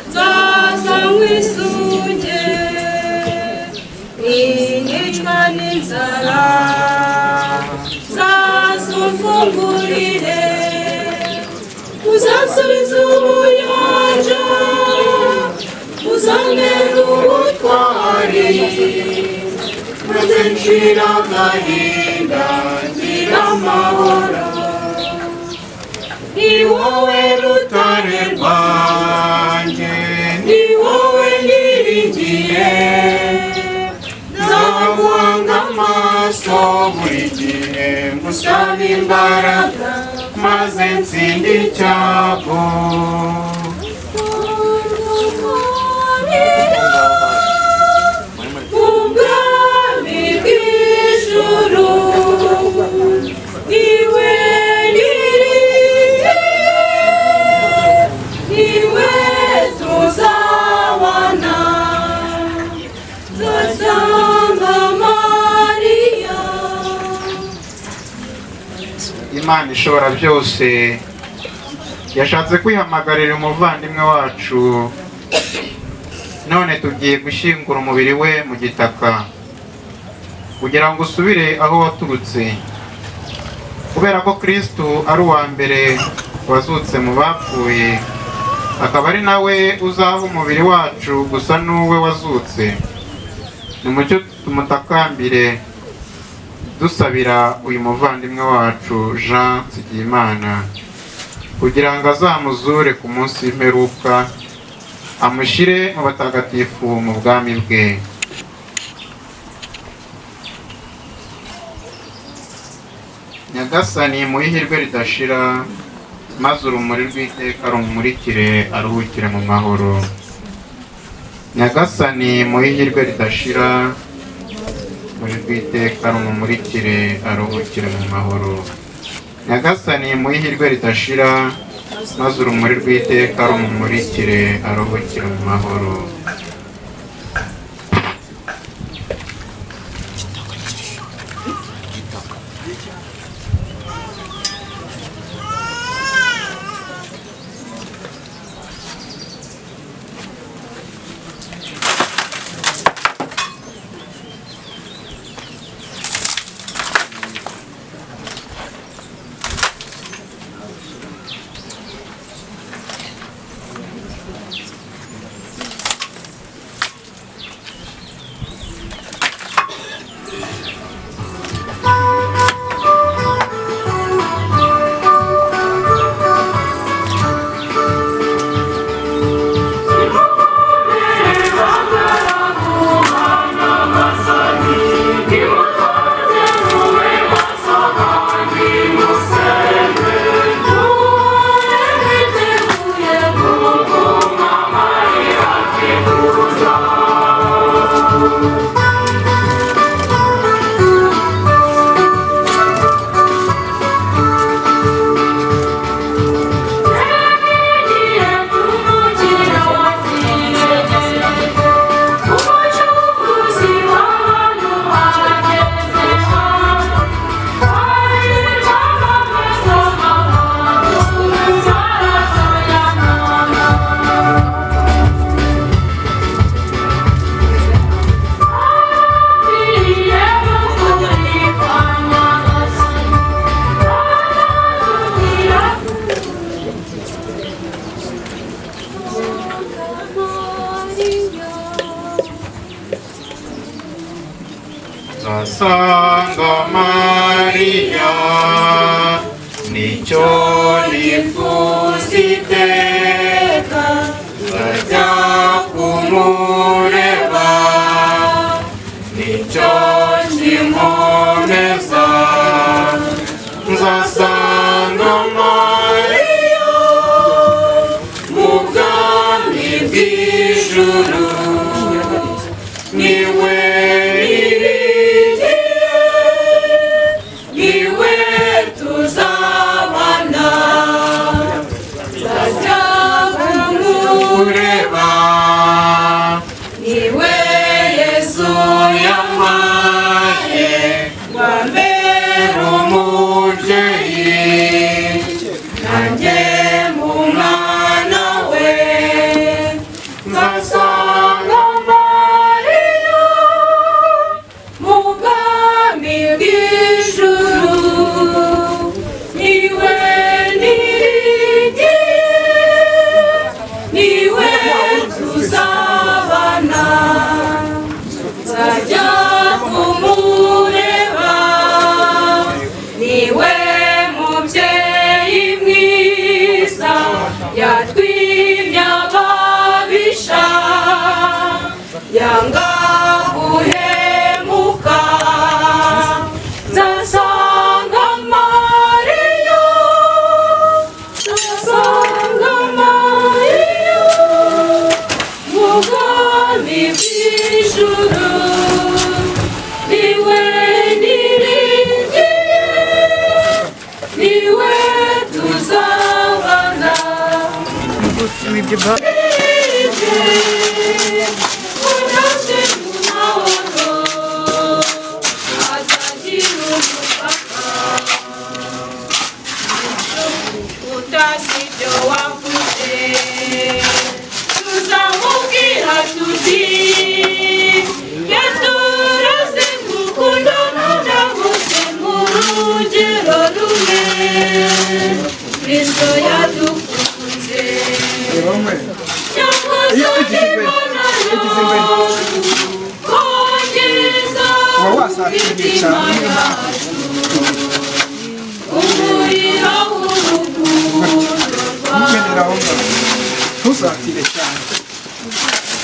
nzaza nkwisunge ninicwa n'inzara nzaza umfungurire uzansubiza ubuyanja uzantera ubutwari maze nshira agahinda ngira amahoro ni wowe rutare rwanjye ni wowe niringiye nzaguhanga amaso buri gihe ngusaba imbaraga maze ntsinde icyago ubwami bw'ijuru iwe iwe tuzabana tuzasanga Mariya. Imana ishobora byose yashatse kwihamagarira umuvandimwe wacu, none tugiye gushyingura umubiri we mu gitaka kugira ngo usubire aho waturutse, kubera ko Kristo ari uwa mbere wazutse mu bapfuye, akaba ari nawe uzaha umubiri wacu gusa n'uwe wazutse. Nimucyo tumutakambire dusabira uyu muvandimwe wacu Jean Nsigiyimana kugira ngo azamuzure ku munsi w'imperuka, amushyire mu batagatifu mu bwami bwe. Nyagasani muhe ihirwe ridashira, maze urumuri rw'iteka rumumurikire aruhukire mu mahoro. Nyagasani muhe ihirwe ridashira, urumuri rw'iteka rumumurikire aruhukire mu mahoro. Nyagasani muhe ihirwe ridashira, maze urumuri rw'iteka rumumurikire aruhukire mu mahoro. zasanga Mariya nicyo nifuza iteka nzajya kumureba nicyo kinkomeza nzasanga Mariya mu bwami bw'ijuru niwe irigiye niwe tuzabana nzajya kumureba niwe Yesu yampaye wambere umubyeyi nanjye mu mwana we nzasanga Mariya mu bwami bw'ijuru niwe niringiye niwe tuzabana nzajya kumureba niwe mubyeyi mwiza yatwimye ababisha yanga guhemuka nzasanga Mariya nzasanga Mariya mu bwami bw'ijuru niwe niringiye niwe tuzabana unaje mu mahoro atagira umupaka utazi ibyo wavuze tuzamubwira tuti yaturaze gukunda nudahuje mu rugero rumwe Kristo yadukunze yakoze Imana yacu kongeza imitima yacu umuriro w'urukundo rwawe ntuzatire cyane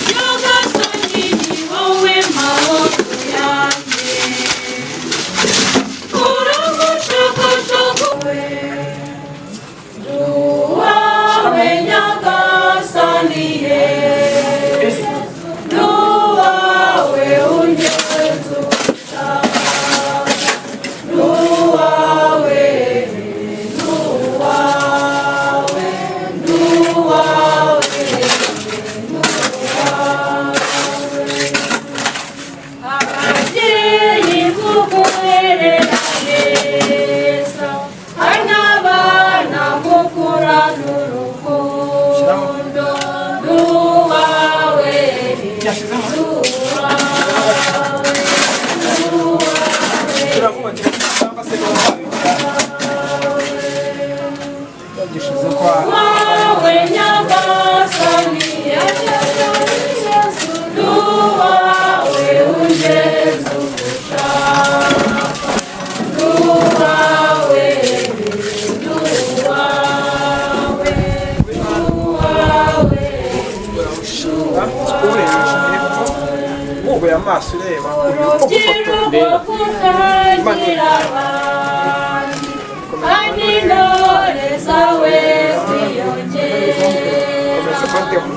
Nyagasani ni wowe mahoro yanjye uragushakashaka we duwawe Nyagasani Yesu duwawe ungenza ugushaka duwawe duwawe duwawe ababyeyi kukurera neza hari n'abana kukurana urukundo duwawe duwawe Nyagasani Yesu duwawe ungenza ugushaka duwawe duwawe duwawe wubuye amaso ureba urubyiruko kutangira abandi kandi intore zawe ziyongere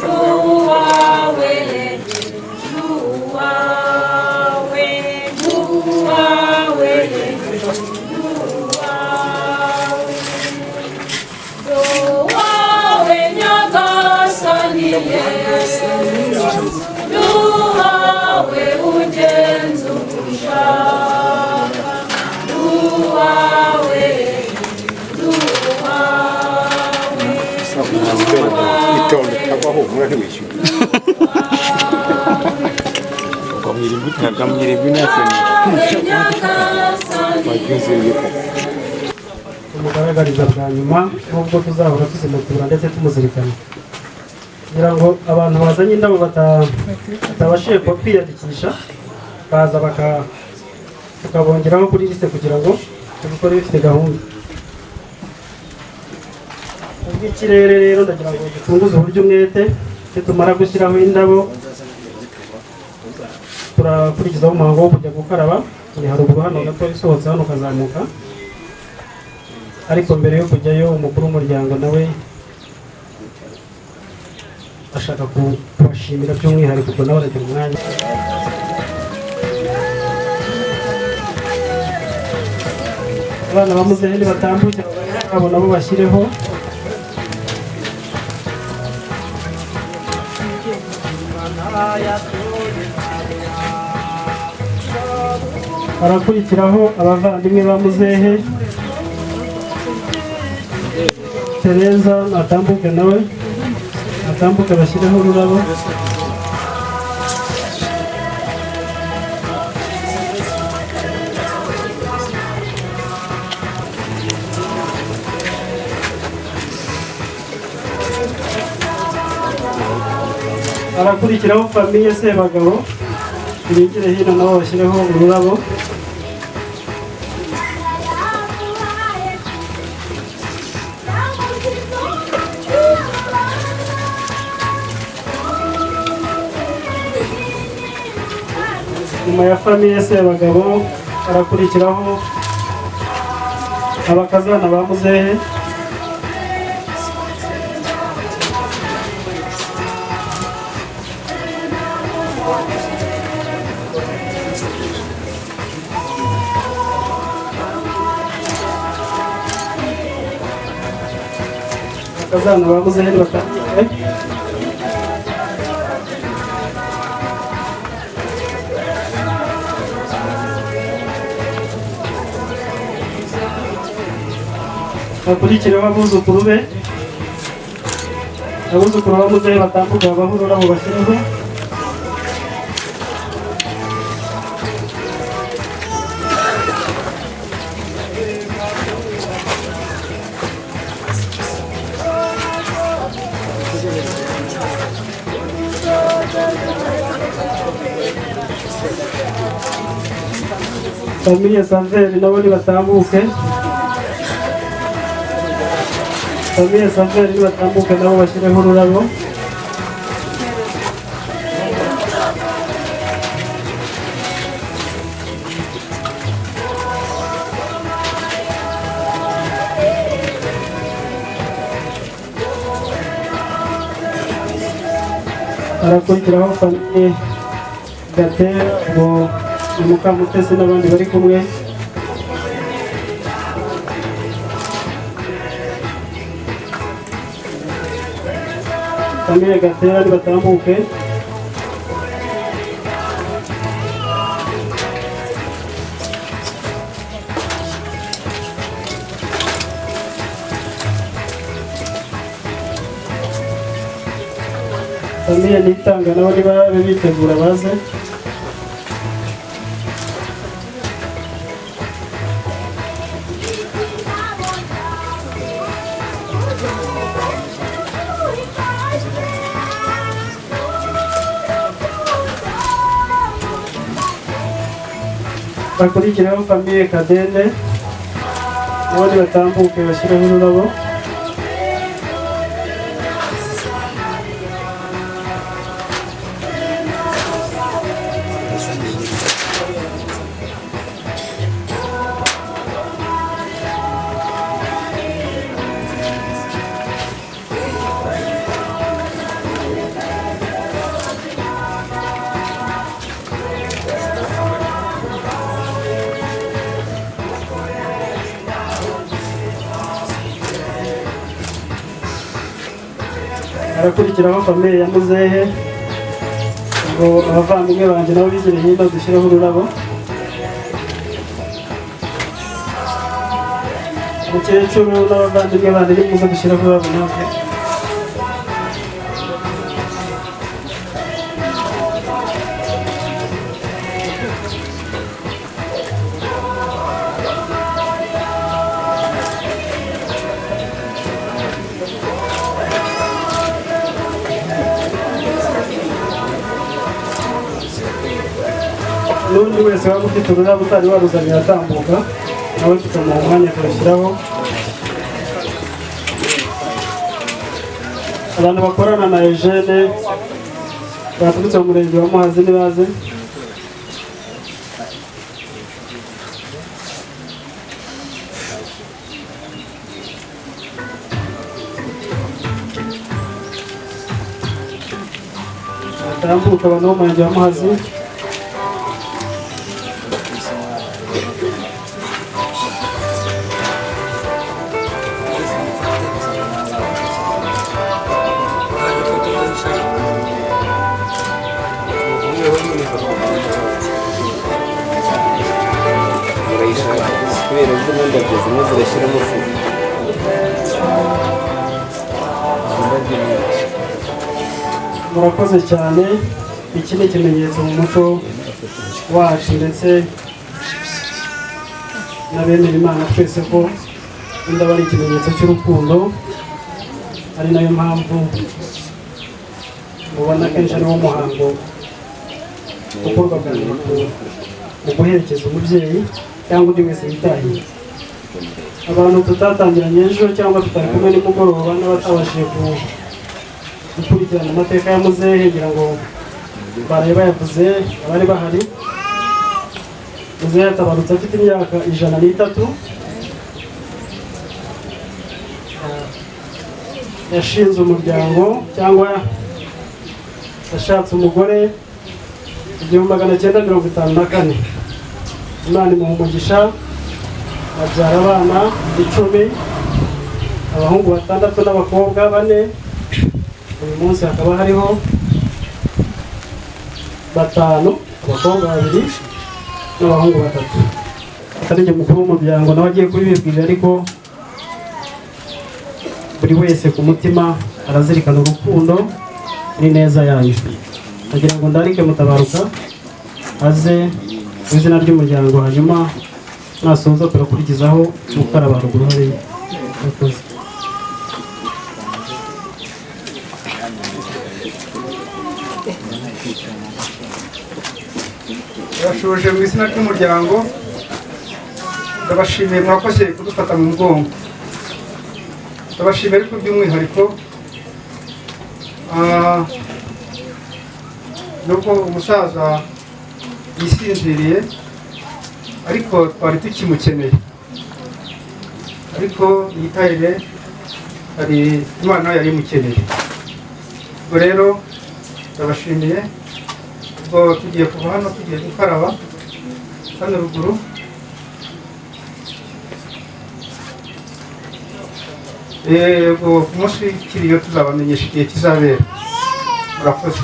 duwawe duwawe duwawe duwawe Nyagasani Yesu duwawe ungenza ugushaka duwawe duwawe itonde kabaho umwe ntiwishyura ukamwira imvi nasoni wagize yuko tumugaragariza bwa nyuma nubwo tuzahora tuzimutura ndetse tumuzirikana kugira ngo abantu bazanye indabo batabashije kwiyandikisha baza tukabongeraho kuri lisite kugira ngo tubikore bifite gahunda. Ubw'ikirere rero ndagira ngo ducunguze uburyo umwete, tumara gushyiraho indabo turakurikizaho umuhango wo kujya gukaraba. Ni haruguru hano gato isohotse hano ukazamuka, ariko mbere yo kujyayo umukuru w'umuryango nawe ashaka kubashimira by'umwihariko ubwo nawe aragira umwanya. Abana ba muzehe nibatambuke abo nabo bashyireho. Harakurikiraho abavandimwe ba muzehe. Tereza natambuke nawe, natambuke bashyireho ururabo. Harakurikiraho famiye Sebagabo, birigire hino nabo bashyireho ururabo. Nyuma ya famiye Sebagabo harakurikiraho abakazana ba muzehe. Abakazana ba muzehe batangiye. Hakurikiraho abuzukuru be, abuzukuru ba muzehe batambuka babaho ururabo bashyireho. Famiye Saveri nabo nibatambuke. Famiye Saveri nibatambuke nabo bashyireho ururabo. Harakurikiraho famiye Gatera ngo Mukamutesi n'abandi bari kumwe. Famiye Gatera nibatambuke. Famiye Nitanga nabo nibabe bitegura baze. Hakurikiraho famiye Kadende nabo nibatambuke bashyireho ururabo. Harakurikiraho famiye ya muzehe ngo abavandimwe banjye nabo bigire hino dushyireho ururabo. Umukecuru n'abavandimwe bandi nimuze dushyireho ururabo natwe. n'undi wese waba ufite ururabo utari waruzaniye atambuka nawe tukamuha umwanya akarushyiraho. Abantu bakorana na Eugene baturutse mu murenge wa Muhazi nibaze. Batambuka abantu bo mu murenge wa Muhazi. kubera ko ndabyo zimwe zirashyiramo fu. Murakoze cyane. Iki ni ikimenyetso mu muco wacu ndetse n'abemera Imana twese ko indabo ari ikimenyetso cy'urukundo, ari nayo mpamvu mubona kenshi ari wo muhango ukorwa bwa mbere mu guherekeza umubyeyi cyangwa undi wese witahiye. Abantu tutatangiranye ejo cyangwa tutari kumwe nimugoroba n'abatabashije gukurikirana amateka ya muzehe ngira ngo baraye bayavuze abari bahari. Muzehe yatabarutse afite imyaka 103. Yashinze umuryango cyangwa yashatse umugore 1954. Imana imuha umugisha abyara abana 10, abahungu 6 n'abakobwa 4. Uyu munsi hakaba hariho 5, abakobwa 2 n'abahungu 3. Atari njye mukuru w'umuryango nawe agiye kubibwira, ariko buri wese ku mutima arazirikana urukundo n'ineza yayo. Kugira ngo ndarike Mutabaruka aze mu izina ry'umuryango, hanyuma nasoza turakurikizaho gukaraba ruguru hariya. Murakoze. Turashoje mu izina ry'umuryango, ndabashimiye mwakoze kudufata mu mugongo. Ndabashimiye ariko by'umwihariko nubwo umusaza yisinziriye ariko twari tukimukeneye, ariko yitahire hari Imana yari imukeneye. Ubwo rero ndabashimiye. Ubwo tugiye kuva hano tugiye gukaraba hano ruguru. Ubwo ku munsi w'ikiriyo tuzabamenyesha igihe kizabera. Murakoze.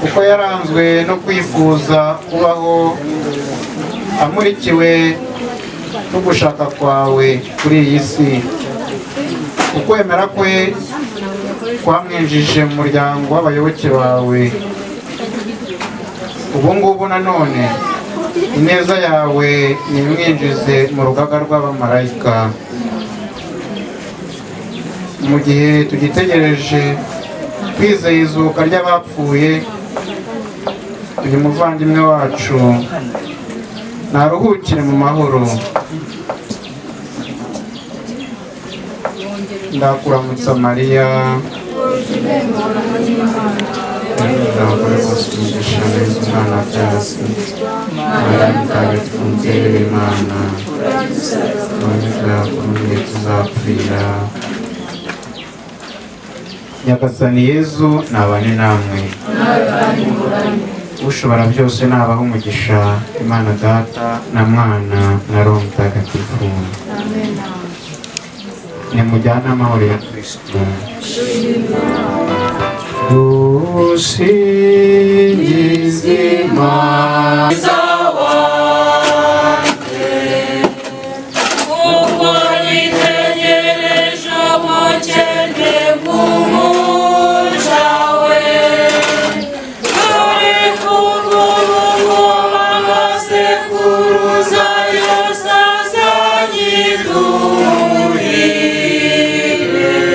kuko yaranzwe no kwifuza kubaho amurikiwe no gushaka kwawe kuri iyi si. Ukwemera kwe kwamwinjije mu muryango w'abayoboke bawe. Ubu ngubu nanone ineza yawe nimwinjize mu rugaga rw'abamarayika. Mu gihe tugitegereje kwizeye izuka ry'abapfuye, uyu muvandimwe wacu naruhukire mu mahoro. Ndakuramutsa Mariya, abagore bose umugisha neza umwana byarasinze. Mariya mutagatifu mubyeyi w'Imana, tuzapfuye tuzapfira. Nyagasani Yezu nabane namwe. Ushobora byose nabaho umugisha, Imana Data na Mwana na Roho Mutagatifu. Nimujyane amahoro ya Kristo. Dusingize Imana. Sekuruza yose azanyituhire.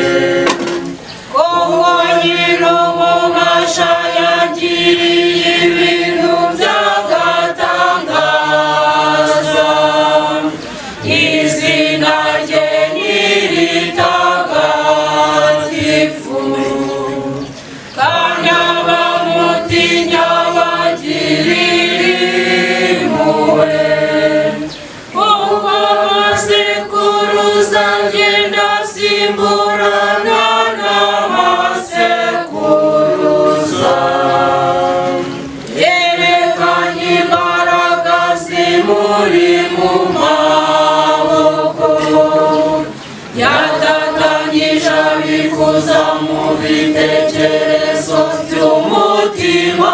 muri mu maboko yatatanyije abikuza mu bitekerezo by'umutima